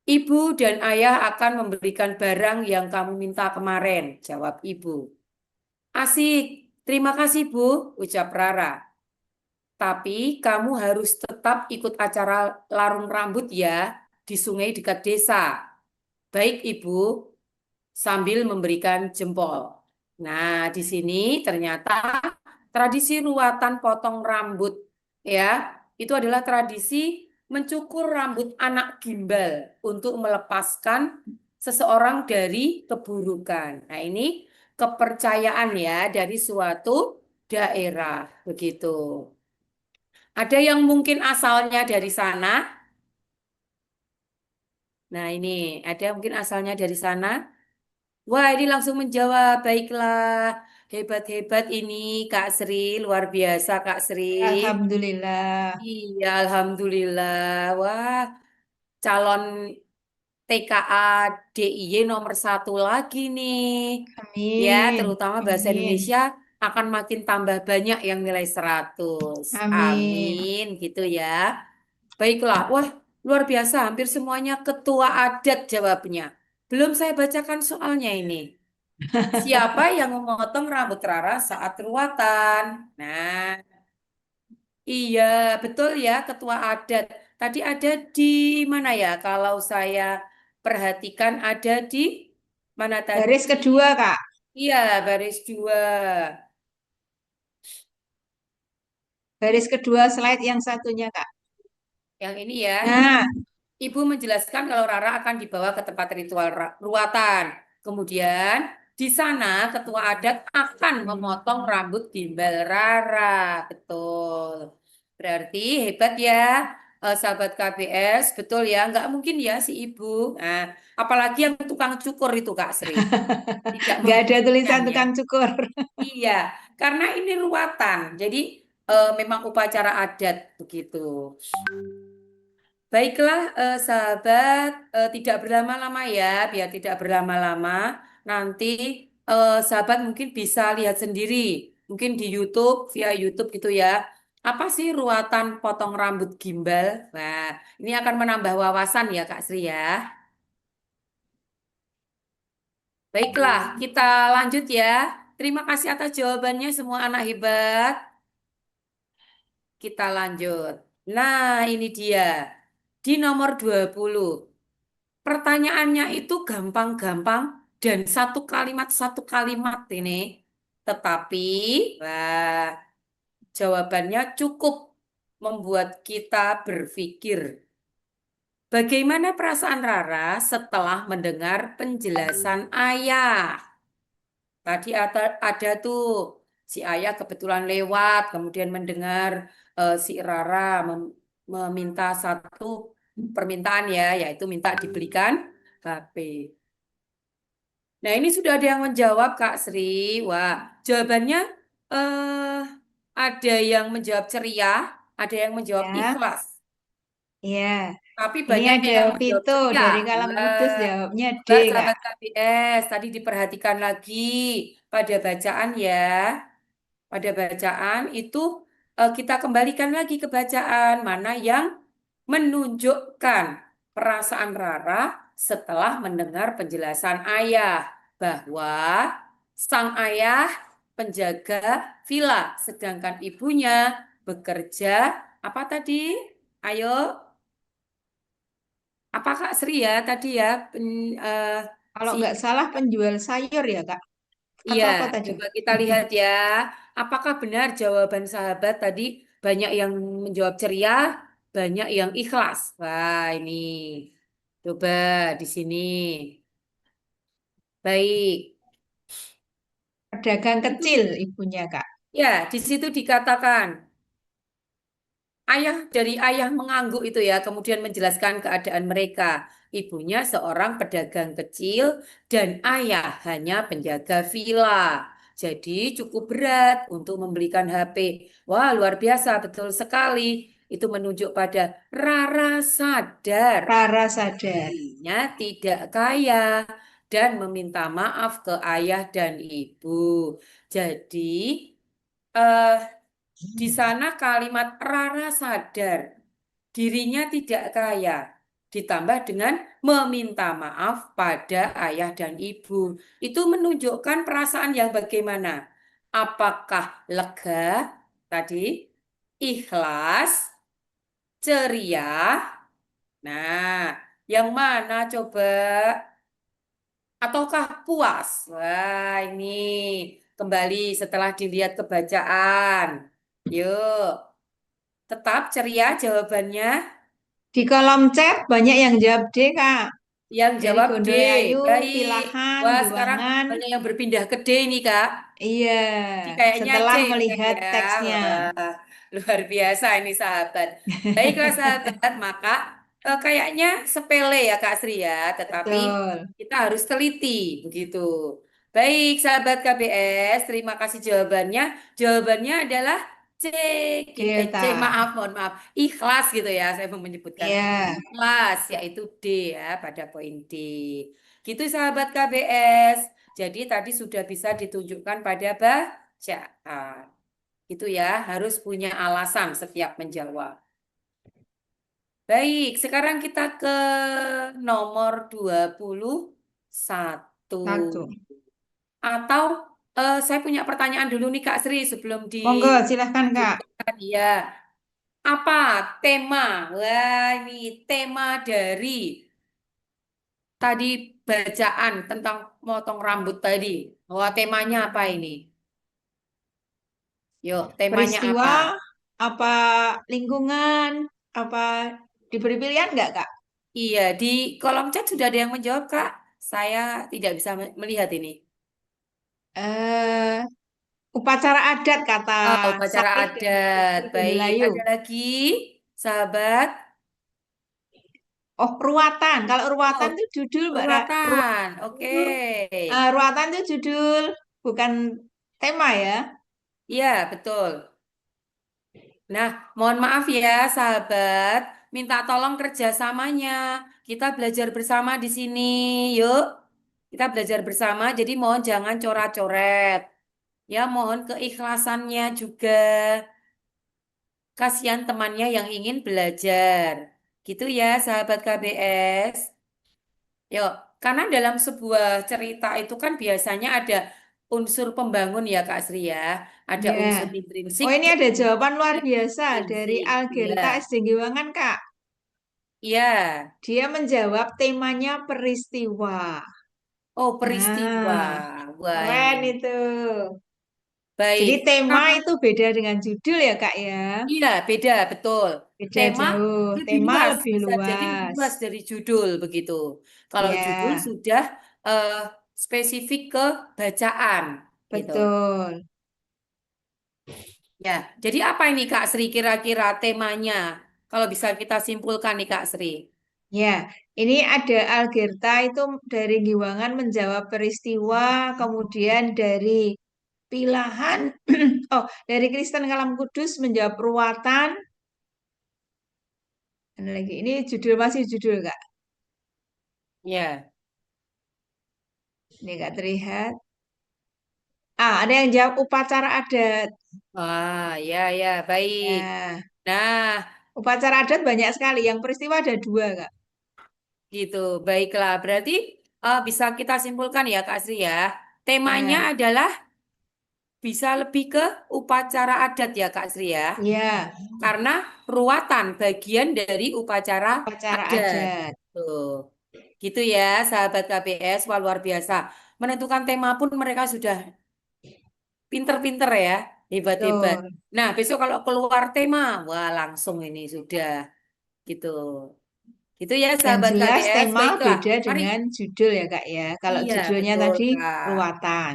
Ibu dan ayah akan memberikan barang yang kamu minta kemarin, jawab ibu. Asik, terima kasih Bu, ucap Rara. Tapi kamu harus tetap ikut acara larung rambut ya di sungai dekat desa. Baik Ibu, sambil memberikan jempol. Nah, di sini ternyata tradisi ruatan potong rambut ya, itu adalah tradisi mencukur rambut anak gimbal untuk melepaskan seseorang dari keburukan. Nah, ini kepercayaan ya dari suatu daerah begitu. Ada yang mungkin asalnya dari sana. Nah, ini ada yang mungkin asalnya dari sana. Wah, ini langsung menjawab. Baiklah, hebat-hebat ini Kak Sri, luar biasa Kak Sri.
Alhamdulillah.
Iya, Alhamdulillah. Wah, calon TKA DIY nomor 1 lagi nih. Ya,
Amin.
terutama bahasa
Amin.
Indonesia akan makin tambah banyak yang nilai 100.
Amin.
Amin, gitu ya. Baiklah, wah luar biasa, hampir semuanya ketua adat jawabnya. Belum saya bacakan soalnya ini. Siapa yang memotong rambut Rara saat ruatan? Nah, iya betul ya ketua adat. Tadi ada di mana ya? Kalau saya perhatikan ada di mana tadi?
Baris kedua, Kak.
Iya, baris 2.
Baris kedua slide yang satunya, Kak.
Yang ini ya.
Nah,
Ibu menjelaskan kalau Rara akan dibawa ke tempat ritual ruatan. Kemudian di sana ketua adat akan memotong rambut gimbal Rara. Betul. Berarti hebat ya, sahabat KBS. Betul ya, nggak mungkin ya si ibu. Nah, apalagi yang tukang cukur itu Kak Sri. Tidak
nggak ada
memungkinkan
tulisan
ya.
tukang cukur.
Iya, karena ini ruatan. Jadi memang upacara adat begitu. Baiklah, sahabat, tidak berlama-lama ya, biar tidak berlama-lama. Nanti sahabat mungkin bisa lihat sendiri, mungkin di YouTube, via YouTube gitu ya. Apa sih ruatan potong rambut gimbal? Nah, ini akan menambah wawasan ya, Kak Sri ya. Baiklah, kita lanjut ya. Terima kasih atas jawabannya semua anak hebat. Kita lanjut. Nah, ini dia. Di nomor 20. Pertanyaannya itu gampang-gampang dan satu kalimat ini. Tetapi, wah, jawabannya cukup membuat kita berpikir. Bagaimana perasaan Rara setelah mendengar penjelasan ayah? Tadi ada tuh si ayah kebetulan lewat, kemudian mendengar si Rara meminta satu permintaan ya, yaitu minta dibelikan HP. Nah, ini sudah ada yang menjawab, Kak Sri. Wah, jawabannya eh ada yang menjawab ceria, ada yang menjawab
Ya,
ikhlas.
iya.
Tapi
Ini
banyak
ada
yang menjawab
Vito
ceria.
dari Kalamudus,
Wah,
jawabnya D,
coba
Kak.
sahabat KBS, tadi diperhatikan lagi pada bacaan ya. Pada bacaan itu kita kembalikan lagi ke bacaan mana yang menunjukkan perasaan Rara setelah mendengar penjelasan ayah bahwa sang ayah penjaga villa sedangkan ibunya bekerja apa tadi? Ayo, apa Kak Sri ya tadi ya
Kalau
si
nggak salah penjual sayur ya, Kak.
Iya,
Atau apa tadi?
coba kita lihat ya. Apakah benar jawaban sahabat tadi banyak yang menjawab ceria, banyak yang ikhlas? Wah, ini. Coba di sini. Baik.
Pedagang kecil ibunya, Kak.
Ya, di situ dikatakan dari ayah mengangguk itu ya, kemudian menjelaskan keadaan mereka. Ibunya seorang pedagang kecil dan ayah hanya penjaga villa. Jadi cukup berat untuk membelikan HP. Wah, luar biasa, betul sekali. Itu menunjuk pada Rara sadar
Rara sadar.
dirinya tidak kaya dan meminta maaf ke ayah dan ibu. Jadi, eh, di sana kalimat Rara sadar dirinya tidak kaya, ditambah dengan meminta maaf pada ayah dan ibu. Itu menunjukkan perasaan yang bagaimana? Apakah lega tadi, ikhlas, ceria? Nah, yang mana coba? Ataukah puas? Wah, ini kembali setelah dilihat kebacaan. Yuk. Tetap ceria jawabannya.
Di kolom chat banyak yang jawab D, Kak.
Yang
Dari
jawab D.
Gondorayu,
Baik.
Pilahan,
Wah, sekarang
Buangan.
banyak yang berpindah ke D nih, Kak.
Iya,
Ini kayaknya C
setelah
nih
melihat
ya.
teksnya.
Wah, luar biasa ini sahabat. Baiklah sahabat, maka kayaknya sepele ya Kak Sri ya. Tetapi
Betul.
kita harus teliti begitu. Baik sahabat KBS, terima kasih jawabannya. Jawabannya adalah C. C
Delta.
maaf, mohon maaf. Ikhlas gitu ya, saya mau menyebutkan.
Iya,
Ikhlas, yaitu D ya pada poin D. Gitu sahabat KBS. Jadi tadi sudah bisa ditunjukkan pada bacaan. Itu ya, harus punya alasan setiap menjawab. Baik, sekarang kita ke nomor 21.
satu.
Atau saya punya pertanyaan dulu nih Kak Sri sebelum
Monggo, silahkan, Kak.
dilanjutkan. Ya, apa tema? Wah, ini tema dari tadi bacaan tentang motong rambut tadi. Wah, temanya apa ini? Yuk, temanya
Peristiwa
apa?
apa lingkungan apa diberi pilihan nggak Kak?
Iya, di kolom chat sudah ada yang menjawab, Kak. Saya tidak bisa melihat ini.
Eh, upacara adat kata
Oh, upacara
Salih dan
adat.
Putri
Baik,
Melayu.
ada lagi, sahabat.
Oh, ruatan. Kalau ruatan
Oh,
itu judul Mbak
ruatan.
ruatan
Oke.
itu ruatan itu judul bukan tema ya.
Iya, betul. Nah, mohon maaf ya, sahabat. Minta tolong kerjasamanya. Kita belajar bersama di sini. Yuk, kita belajar bersama. Jadi mohon jangan coret-coret. Ya, mohon keikhlasannya juga. Kasihan temannya yang ingin belajar. Gitu ya, sahabat KBS. Yuk, karena dalam sebuah cerita itu kan biasanya ada unsur pembangun ya, Kak Sri ya. Ada
Ya.
unsur
Oh,
intrinsik
ini
dan
ada
unsur
jawaban luar biasa dari
ekstrinsik. Iya.
Algerta SD Giwangan, Kak.
Iya.
Dia menjawab temanya peristiwa.
Oh, peristiwa.
Nah,
Wah, ini.
keren itu. Jadi
Baik.
tema
Karena
itu beda dengan judul ya, Kak ya.
iya, beda, betul.
Beda
Tema
jauh.
lebih
Tema
luas,
lebih
bisa jadi lebih
luas.
luas dari judul begitu. Kalau judul
Ya,
sudah eh, spesifik ke bacaan gitu.
betul.
Ya, jadi apa ini Kak Sri kira-kira temanya? Kalau bisa kita simpulkan nih Kak Sri.
Ya, ini ada Algerta itu dari Giwangan menjawab peristiwa, kemudian dari Pilahan, oh, dari Kristen Kalam Kudus menjawab ruatan. Ada lagi, ini judul masih judul Kak.
Ya.
Ini Kak terlihat. Ada yang jawab upacara adat.
Ah, ya, ya, baik.
Ya,
Nah,
upacara adat banyak sekali. Yang peristiwa ada dua Kak.
gitu. Baiklah, berarti bisa kita simpulkan ya Kak Sri ya. Temanya
Ya,
adalah bisa lebih ke upacara adat ya Kak Sri ya.
ya,
Karena ruatan bagian dari upacara
upacara
adat.
adat.
Tuh. Gitu ya, sahabat KBS, wah luar biasa. Menentukan tema pun mereka sudah pinter-pinter ya, hebat-hebat.
Betul.
Nah, besok kalau keluar tema, wah langsung ini sudah gitu. Gitu ya,
Yang
sahabat
jelas
KBS.
tema
Baiklah,
beda
mari.
dengan judul ya Kak ya. Kalau
Iya,
judulnya
betul,
tadi
Kak.
ruatan.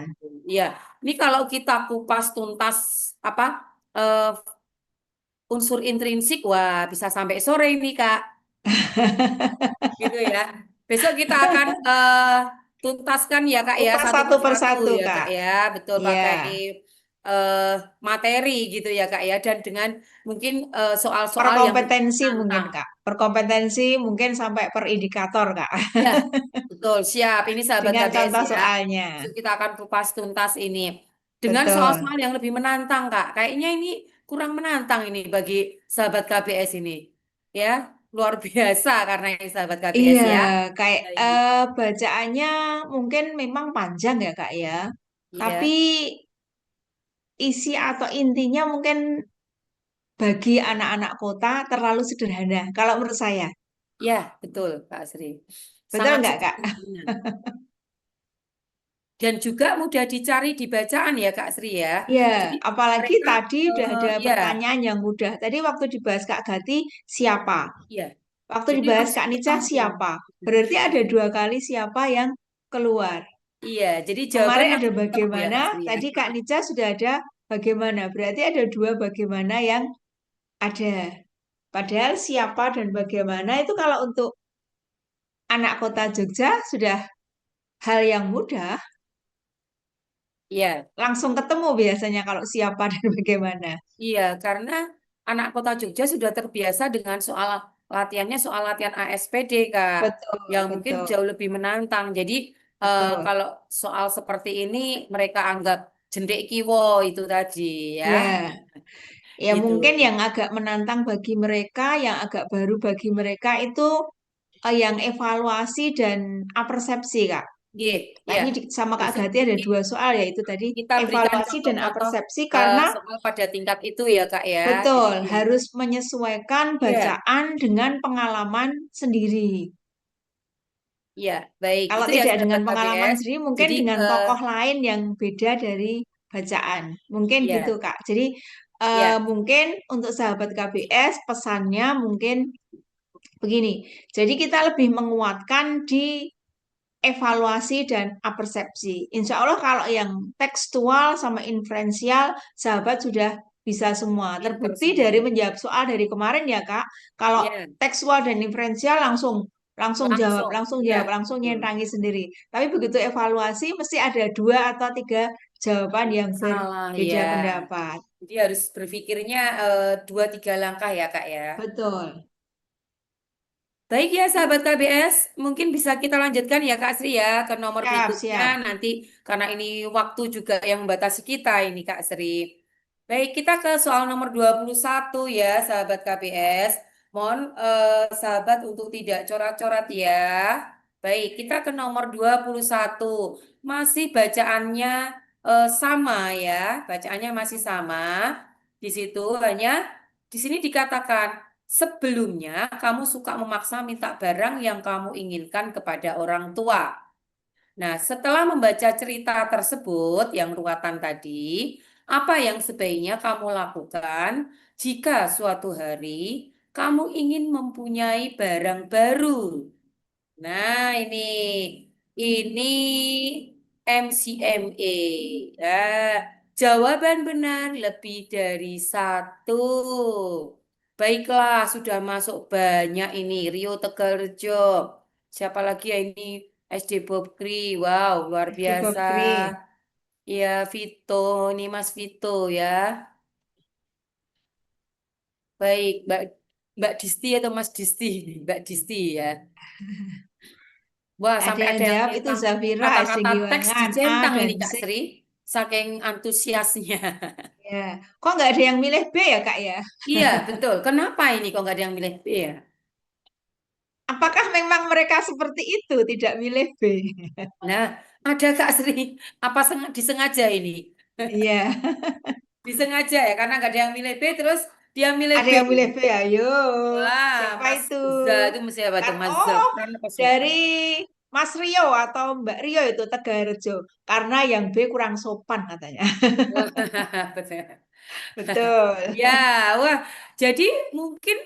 Iya, ini kalau kita kupas tuntas apa eh, unsur intrinsik, wah bisa sampai sore ini, Kak. Gitu ya. Besok kita akan tuntaskan ya, Kak ya,
Kupas
satu
satu
persatu
persatu
ya, Kak
Kak.
ya. Betul pakai
Ya.
eh, materi gitu ya, Kak ya, dan dengan mungkin
Per
soal-soal yang lebih
kompetensi mungkin
menantang.
Kak. Per kompetensi mungkin sampai per indikator Kak.
Ya, betul, siap. Ini sahabat
Dengan
KBS
contoh
ya.
soalnya.
So, kita akan kupas tuntas ini dengan
Betul.
soal-soal yang lebih menantang, Kak. Kayaknya ini kurang menantang ini bagi sahabat KBS ini. Ya, luar biasa karena ini sahabat KBS
Iya,
ya.
kayak
Baik.
bacaannya mungkin memang panjang ya Kak ya. Tapi
Iya,
isi atau intinya mungkin bagi anak-anak kota terlalu sederhana. Kalau menurut saya.
ya, betul, Kak Sri.
Betul
Sangat
nggak Kak?
setuju. Dan juga mudah dicari di bacaan ya, Kak Sri ya.
Ya,
Jadi
apalagi
mereka,
tadi udah ada
ya,
pertanyaan yang mudah. Tadi waktu dibahas Kak Gati, siapa?
ya.
Waktu
Jadi
dibahas
langsung
Kak Nica,
ketemu.
siapa? Berarti ada dua kali siapa yang keluar.
Iya, jadi
Kemarin
jawabannya
ada
lengkap ya,
bagaimana,
Kak Sri ya.
tadi Kak Nica sudah ada bagaimana. Berarti ada dua bagaimana yang ada. Padahal siapa dan bagaimana itu kalau untuk anak kota Jogja sudah hal yang mudah,
Iya,
langsung ketemu biasanya kalau siapa dan bagaimana.
iya, karena anak kota Jogja sudah terbiasa dengan soal latihannya soal latihan ASPD, Kak,
Betul,
yang mungkin
betul,
jauh lebih menantang. Jadi
betul.
kalau soal seperti ini mereka anggap jendek kiwo itu tadi, ya,
Ya, ya
gitu.
mungkin yang agak menantang bagi mereka, yang agak baru bagi mereka itu yang evaluasi dan apersepsi, Kak.
Iya,
Nah,
iya.
ini sama Kak
Besok
Gati ada dua soal yaitu tadi
kita berikan
evaluasi dan
contoh-contoh
apersepsi karena
soal pada tingkat itu ya, Kak ya. Jadi
betul harus menyesuaikan
ya,
bacaan dengan pengalaman sendiri.
Ya, baik.
Kalau
Itu ya
tidak dengan
sahabat
pengalaman
KBS.
sendiri, mungkin
Jadi,
dengan tokoh lain yang beda dari bacaan. Mungkin gitu,
ya,
Kak. Jadi
ya,
mungkin untuk sahabat KBS pesannya mungkin begini. Jadi kita lebih menguatkan di evaluasi dan apersepsi. Insya Allah kalau yang tekstual sama inferensial, sahabat sudah bisa semua.
pinter
Terbukti
semua.
dari menjawab soal dari kemarin ya, Kak. Kalau
Ya,
tekstual dan inferensial langsung langsung jawab,
langsung.
langsung jawab,
Ya,
langsung
betul.
nyentangi sendiri. Tapi begitu evaluasi mesti ada 2 atau 3 jawaban yang
Salah,
berbeda
ya.
pendapat.
Jadi harus berpikirnya 2-3 langkah ya, Kak ya.
Betul.
Baik ya sahabat KBS, mungkin bisa kita lanjutkan ya Kak Sri ya ke nomor
Siap,
berikutnya
siap.
nanti karena ini waktu juga yang membatasi kita ini Kak Sri. Baik, kita ke soal nomor 21 ya sahabat KBS. Mohon sahabat untuk tidak corat-corat ya. Baik, kita ke nomor 21. Masih bacaannya sama ya, bacaannya masih sama. Di situ hanya di sini dikatakan sebelumnya, kamu suka memaksa minta barang yang kamu inginkan kepada orang tua. Nah, setelah membaca cerita tersebut, yang ruwatan tadi, apa yang sebaiknya kamu lakukan jika suatu hari kamu ingin mempunyai barang baru? Nah, ini MCMA. Nah, jawaban benar lebih dari satu. Baiklah, sudah masuk banyak ini. Rio Tegarjo. Siapa lagi ya ini? SD Bob Kri. Wow, luar
SD
biasa.
Febri.
Ya, Vito. Ini Mas Vito ya. Baik, Mbak Disti atau Mas Disti? Mbak Disti ya. Wah,
Ada
sampai
yang
ada yang
jawab itu
centang
Zafira SD
kata-kata teks
Giwangan, A
dicentang
dan
ini Kak
C.
Sri. Saking antusiasnya.
Ya, kok nggak ada yang milih B ya, Kak ya?
Iya, betul. Kenapa ini kok nggak ada yang milih B ya?
Apakah memang mereka seperti itu, tidak milih B?
Nah, ada Kak Sri. Apa disengaja ini?
Iya,
Disengaja ya, karena nggak ada yang milih B, terus dia milih
ada
B.
yang milih B. Ayo,
Wah,
siapa
Mas
itu?
Itu mesti apa tuh? Mas
Oh,
Zafran apa siapa?
dari Mas Rio atau Mbak Rio itu Tegarjo. Karena yang B kurang sopan katanya.
Wah, betul.
Betul.
Ya, wah, jadi mungkin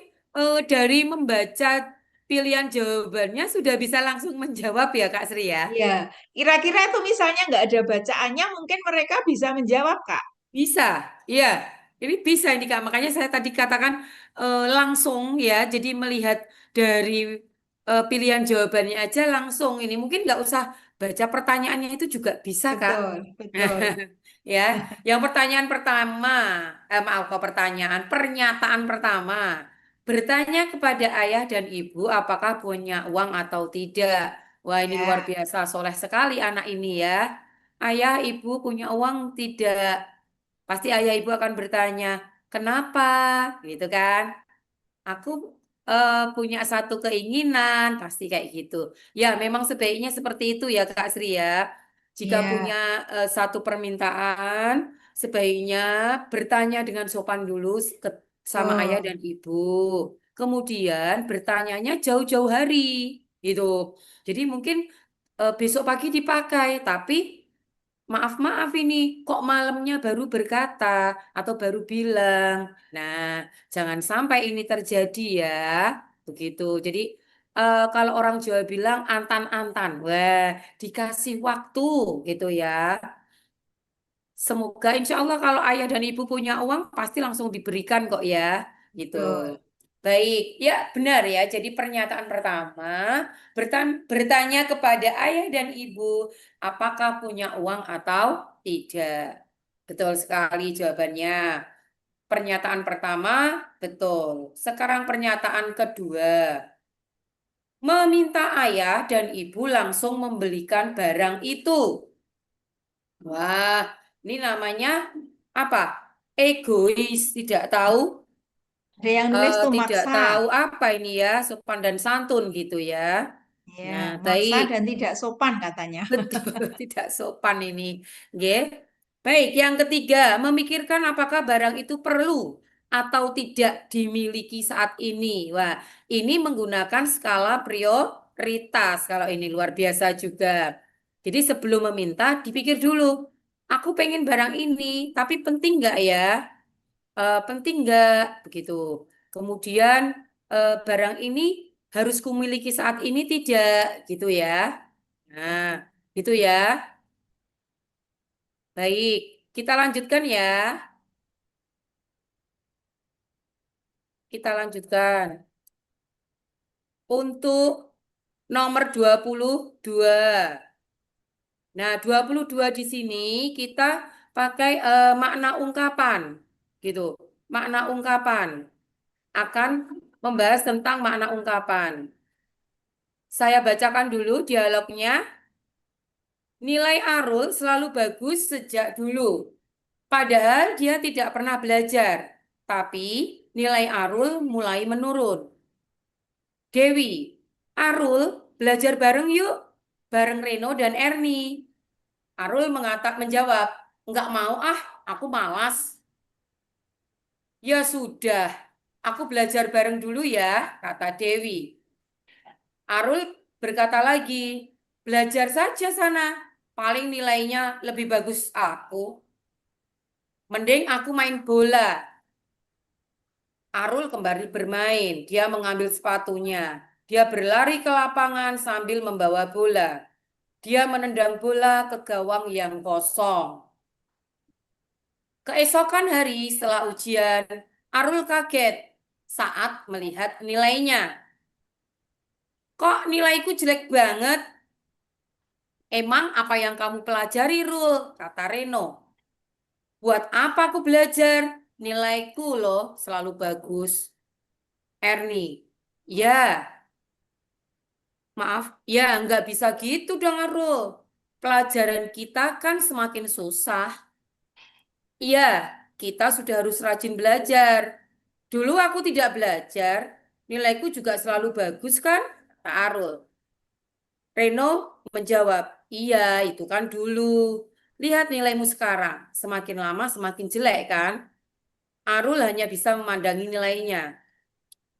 dari membaca pilihan jawabannya sudah bisa langsung menjawab ya Kak Sri ya?
Iya, kira-kira itu misalnya nggak ada bacaannya, mungkin mereka bisa menjawab, Kak.
Bisa, iya. Ini bisa ini Kak, makanya saya tadi katakan langsung ya, jadi melihat dari pilihan jawabannya aja langsung ini. Mungkin nggak usah baca pertanyaannya itu juga bisa Kak.
Betul, betul.
Ya, yang pertanyaan pertama, maaf kok pertanyaan, pernyataan pertama, bertanya kepada ayah dan ibu apakah punya uang atau tidak. Wah, ini luar
Ya,
biasa, soleh sekali anak ini ya. Ayah, ibu punya uang tidak? Pasti ayah ibu akan bertanya, kenapa? Gitu kan? Aku punya satu keinginan, pasti kayak gitu. Ya, memang sebaiknya seperti itu ya Kak Sri ya. Jika punya
iya.
satu permintaan, sebaiknya bertanya dengan sopan dulu sama ayah dan
Betul.
ibu. Kemudian bertanyanya jauh-jauh hari, gitu. Jadi mungkin besok pagi dipakai, tapi maaf-maaf ini kok malamnya baru berkata atau baru bilang. Nah, jangan sampai ini terjadi ya. Begitu. Jadi kalau orang Jawa bilang antan-antan. Wah, dikasih waktu gitu ya. Semoga insya Allah kalau ayah dan ibu punya uang pasti langsung diberikan kok ya. Gitu.
Betul.
Baik, ya benar ya. Jadi pernyataan pertama, bertanya kepada ayah dan ibu apakah punya uang atau tidak. Betul sekali jawabannya. Pernyataan pertama, betul. Sekarang pernyataan kedua. Meminta ayah dan ibu langsung membelikan barang itu. Wah, ini namanya apa? Egois,
Ada yang nulis tuh
tidak
maksa.
tahu apa ini ya, sopan dan santun gitu ya.
Ya,
Nah,
maksa
baik.
dan tidak sopan katanya.
Betul, tidak sopan ini. Nggih. Baik, yang ketiga, memikirkan apakah barang itu perlu atau tidak dimiliki saat ini. Wah, ini menggunakan skala Ritas kalau ini luar biasa juga. Jadi sebelum meminta, dipikir dulu. Aku pengen barang ini, tapi penting nggak ya? Penting nggak? Begitu. Kemudian barang ini harus kumiliki saat ini tidak, gitu ya. Nah, gitu ya. Baik, kita lanjutkan ya. Kita lanjutkan. Untuk nomor 22. Nah, 22 di sini kita pakai makna ungkapan, gitu. Makna ungkapan akan membahas tentang makna ungkapan. Saya bacakan dulu dialognya. Nilai Arul selalu bagus sejak dulu. Padahal dia tidak pernah belajar. Tapi nilai Arul mulai menurun. Dewi, Arul belajar bareng yuk. Bareng Reno dan Ernie. Arul menjawab, enggak mau ah, aku malas. Ya sudah, aku belajar bareng dulu ya, kata Dewi. Arul berkata lagi, belajar saja sana, paling nilainya lebih bagus aku. Mending aku main bola. Arul kembali bermain, dia mengambil sepatunya. Dia berlari ke lapangan sambil membawa bola. Dia menendang bola ke gawang yang kosong. Keesokan hari setelah ujian, Arul kaget saat melihat nilainya. Kok nilaiku jelek banget? Emang apa yang kamu pelajari, Rul? Kata Reno. Buat apa aku belajar? Nilaiku loh selalu bagus. Ernie. Ya, maaf. Ya, nggak bisa gitu dong, Arul. Pelajaran kita kan semakin susah. Iya, kita sudah harus rajin belajar. Dulu aku tidak belajar, nilaiku juga selalu bagus kan? Kata Arul. Reno menjawab, iya itu kan dulu. Lihat nilaimu sekarang, semakin lama semakin jelek kan? Arul hanya bisa memandangi nilainya.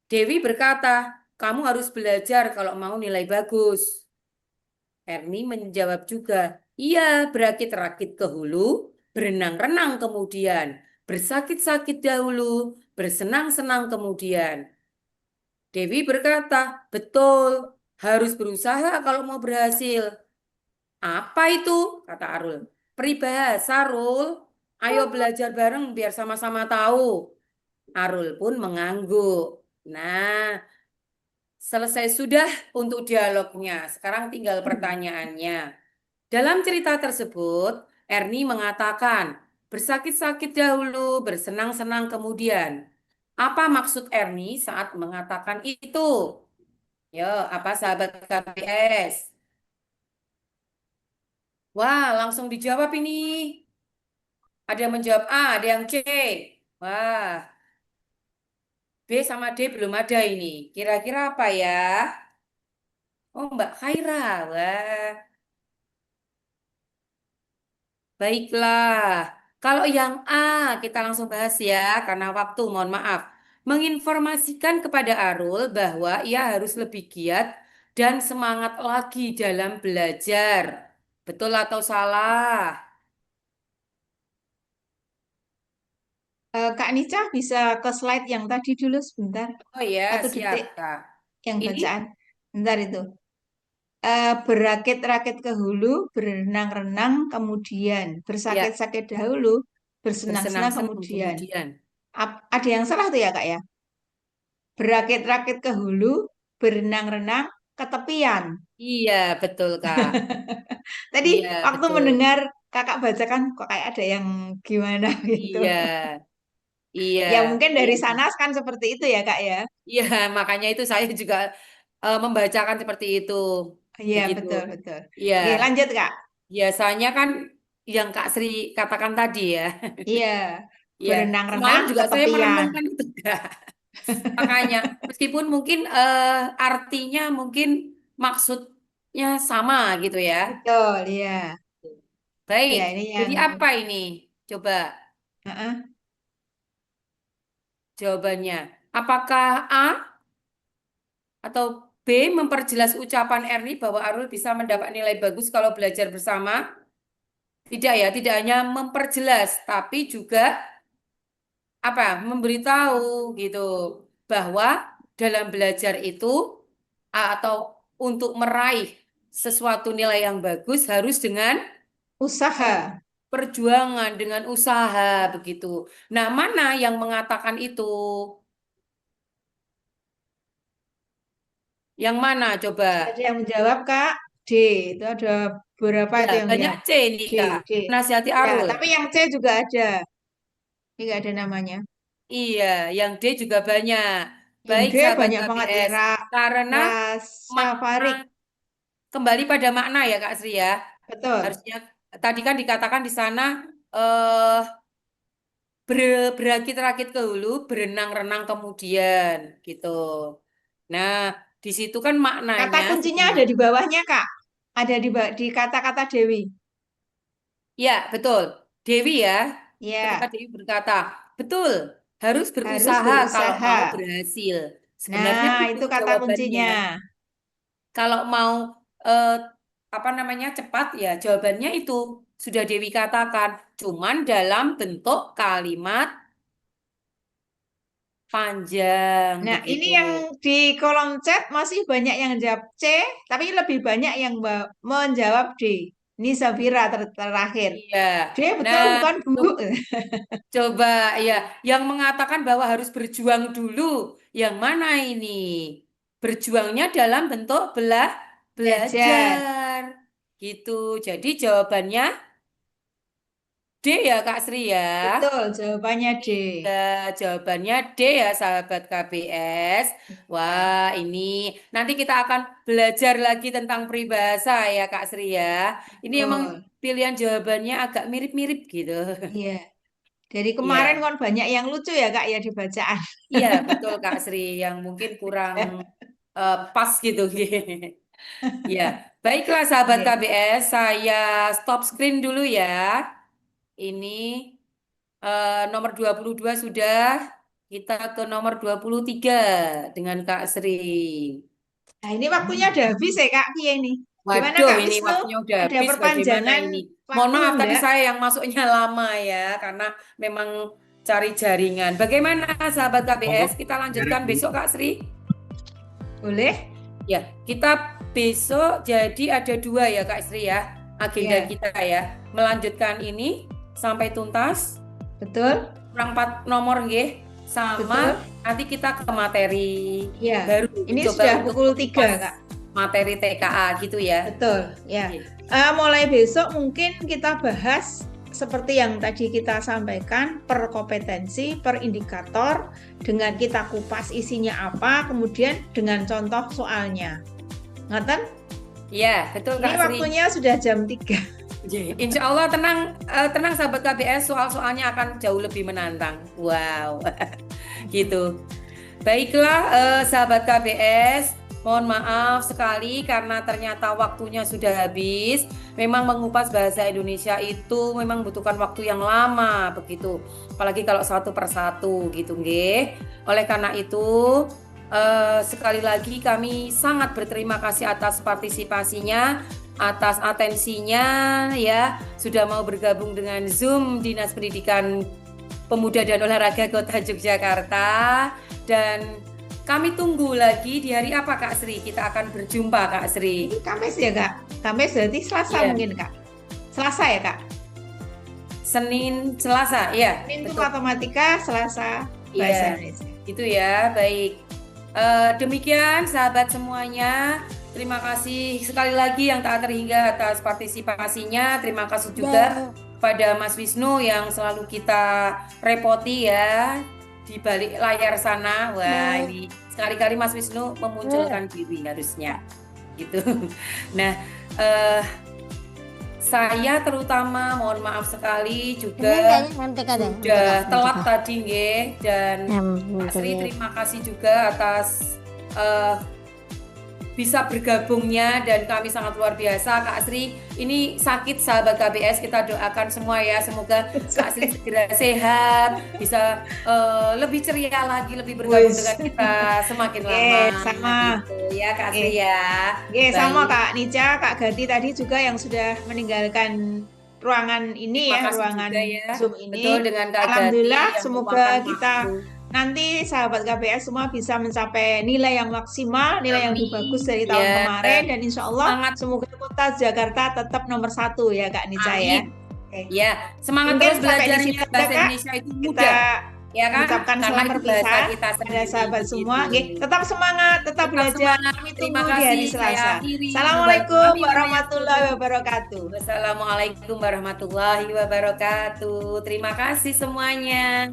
Dewi berkata, kamu harus belajar kalau mau nilai bagus. Ernie menjawab juga, iya berakit-rakit ke hulu, berenang-renang kemudian, bersakit-sakit dahulu, bersenang-senang kemudian. Dewi berkata, betul, harus berusaha kalau mau berhasil. Apa itu? Kata Arul. Peribahasa, Arul. Ayo belajar bareng biar sama-sama tahu. Arul pun mengangguk. Nah, selesai sudah untuk dialognya. Sekarang tinggal pertanyaannya. Dalam cerita tersebut, Ernie mengatakan, bersakit-sakit dahulu, bersenang-senang kemudian. Apa maksud Ernie saat mengatakan itu? Yo, apa sahabat KPS? Wah, langsung dijawab ini. Ada yang menjawab A, ada yang C. Wah, B sama D belum ada ini. Kira-kira apa ya? Oh, Mbak Khaira. Wah, baiklah. Kalau yang A, kita langsung bahas ya, karena waktu, mohon maaf. Menginformasikan kepada Arul bahwa ia harus lebih giat dan semangat lagi dalam belajar. Betul atau salah?
Kak Nica bisa ke slide yang tadi dulu sebentar.
Oh ya,
Satu
siap,
detik
Kak.
yang
Ini
bacaan. Bentar itu. Berakit-rakit ke hulu, berenang-renang kemudian,
ya,
bersakit-sakit dahulu, bersenang-senang
bersenang-senang
kemudian.
kemudian.
Ada yang salah tuh ya Kak ya? Berakit-rakit ke hulu, berenang-renang ke tepian.
Iya, betul, Kak.
Tadi
Iya,
waktu
betul.
mendengar kakak bacakan kok kayak ada yang gimana gitu.
Iya, iya,
Ya mungkin
iya,
dari sana kan seperti itu ya Kak ya.
iya. Makanya itu saya juga membacakan seperti itu.
Iya
Begitu.
betul betul.
Iya,
Oke lanjut Kak.
biasanya kan yang Kak Sri katakan tadi ya.
Iya
Iya, semalam
berenang-renang
juga
ke
saya
tepian.
merenungkan itu, Kak. Makanya, meskipun mungkin artinya mungkin maksudnya sama gitu ya.
Betul ya.
Baik,
Ya ini
jadi
yang
apa ini? Coba
Heeh.
jawabannya. Apakah A atau B? B. Memperjelas ucapan Erni bahwa Arul bisa mendapat nilai bagus kalau belajar bersama. Tidak ya, tidak hanya memperjelas, tapi juga memberitahu gitu bahwa dalam belajar itu atau untuk meraih sesuatu nilai yang bagus harus dengan
Usaha.
perjuangan, dengan usaha begitu. Nah, mana yang mengatakan itu? Yang mana coba?
Ada yang menjawab, Kak? D. Itu ada berapa
Ya,
itu yang
banyak
jawab?
C nih,
D.
Kak.
D.
Nasihati
Ya,
Arul.
tapi yang C juga ada. Ini nggak ada namanya.
Iya, yang D juga banyak.
Yang
Baik,
D
sahabat
banyak banget ya.
KBS. Karena makna
Rasafarik.
kembali pada makna ya, Kak Sri ya.
Betul.
Harusnya tadi kan dikatakan di sana eh berakit-rakit ke hulu, berenang-renang kemudian gitu. Nah, di situ kan
Kata
maknanya
kuncinya ada di
sebenarnya.
bawahnya, Kak. Ada di kata-kata Dewi.
Ya, betul. Dewi ya, ketika
Ya,
Dewi berkata, betul, harus
harus
berusaha kalau mau
berusaha.
berhasil. Sebenarnya
Nah,
itu
itu kata
jawabannya.
kuncinya.
Kalau mau eh, cepat ya, jawabannya itu sudah Dewi katakan, cuman dalam bentuk kalimat panjang
Nah, ini
begitu.
yang di kolom chat masih banyak yang jawab C, tapi lebih banyak yang menjawab D. Ini Safira terakhir.
Iya.
D betul
Nah,
bukan Bu?
coba ya, yang mengatakan bahwa harus berjuang dulu, yang mana ini? Berjuangnya dalam bentuk
Belajar.
belajar. Gitu. Jadi jawabannya D ya Kak Sri ya.
Betul, jawabannya D.
Iya, jawabannya D ya sahabat KBS.
Ya,
Wah, ini nanti kita akan belajar lagi tentang peribahasa ya Kak Sri ya. Ini emang
betul.
pilihan jawabannya agak mirip-mirip gitu.
Iya. Dari kemarin
Iya.
kan banyak yang lucu ya Kak ya di bacaan.
Iya, betul Kak Sri, yang mungkin kurang pas gitu. Ya, baiklah sahabat
Iya.
KBS, saya stop screen dulu ya. Ini nomor 22 sudah, kita ke nomor 23 dengan Kak Sri.
Nah, ini waktunya udah habis ya Kak Kia ini. Gimana
Waduh,
Kak
ini
Wisnu?
waktunya udah
Ada
habis. Bagaimana
perpanjangan
ini? Mohon
waktu
maaf tadi
enggak?
saya yang masuknya lama ya, karena memang cari jaringan. Bagaimana sahabat KBS? Kita lanjutkan besok Kak Sri.
Boleh?
Ya, kita besok jadi ada dua ya Kak Sri ya, agenda
Iya,
kita ya. Melanjutkan ini sampai tuntas,
betul?
kurang 4 nomor nggih,
Betul?
sama nanti kita ke materi
Iya.
baru,
Ini
coba
sudah
untuk
pukul 3
mengupas
Kak.
materi TKA gitu ya.
Betul, ya.
Oke.
Mulai besok mungkin kita bahas seperti yang tadi kita sampaikan, per kompetensi, per indikator, dengan kita kupas isinya apa, kemudian dengan contoh soalnya. Ngaten?
Iya, betul
Ini
Kak Sri.
waktunya sudah jam 3.
Insya Allah tenang sahabat KBS, soal-soalnya akan jauh lebih menantang. Wow, gitu. Baiklah sahabat KBS, mohon maaf sekali karena ternyata waktunya sudah habis. Memang mengupas bahasa Indonesia itu memang membutuhkan waktu yang lama begitu. Apalagi kalau satu persatu gitu, nggih. Oleh karena itu sekali lagi kami sangat berterima kasih atas partisipasinya, atas atensinya ya, sudah mau bergabung dengan Zoom Dinas Pendidikan Pemuda dan Olahraga Kota Yogyakarta. Dan kami tunggu lagi di hari apa Kak Sri? Kita akan berjumpa Kak Sri.
Ini Kamis ya Kak? Kamis berarti Selasa
Iya.
mungkin Kak? Selasa ya Kak?
Senin, Selasa, ya.
Senin itu
Betul.
matematika, Selasa bahasa
Iya,
Indonesia.
gitu ya. Baik. Demikian sahabat semuanya. Terima kasih sekali lagi yang tak terhingga atas partisipasinya. Terima kasih juga pada Mas Wisnu yang selalu kita repoti ya di balik layar sana. Wah, ini sekali-kali Mas Wisnu memunculkan diri harusnya. Gitu. Nah, saya terutama mohon maaf sekali juga sudah telat tadi nggih, dan Pak Sri terima kasih juga atas bisa bergabungnya dan kami sangat luar biasa Kak Asri. Ini sakit sahabat KBS, kita doakan semua ya, semoga Kak Asri segera sehat, bisa lebih ceria lagi, lebih bergabung
Wis.
dengan kita semakin
Oke,
lama
sama.
gitu ya Kak Asri ya.
Oke, sama
Baik.
Kak Nica, Kak Gati tadi juga yang sudah meninggalkan ruangan ini
Terima
ya,
kasih
ruangan
juga ya.
Zoom ini.
Betul dengan Kak Gati
Alhamdulillah,
yang
semoga
meluangkan
kita
waktu.
nanti sahabat KBS semua bisa mencapai nilai yang maksimal, nilai yang lebih bagus dari tahun
Ya,
kemarin, dan insya Allah
semangat.
semoga kota Jakarta tetap nomor 1 ya Kak Nica ya.
Amin.
Oke.
Ya, semangat
Mungkin
terus
sampai di
belajarnya
situ aja
bahasa
Kak.
Indonesia itu
Kita
mudah, ya kan?
mengucapkan
Karena
salam
itu bahasa
perpisahan
kita
pada
sendiri
sahabat semua.
gitu.
Oke, tetap semangat, tetap
Tetap
belajar.
semangat.
Kami
Terima
tunggu di hari
kasih. Saya
Selasa.
akhiri.
Assalamualaikum
Wabarakatuh.
warahmatullahi wabarakatuh.
Wassalamualaikum warahmatullahi wabarakatuh. Terima kasih semuanya.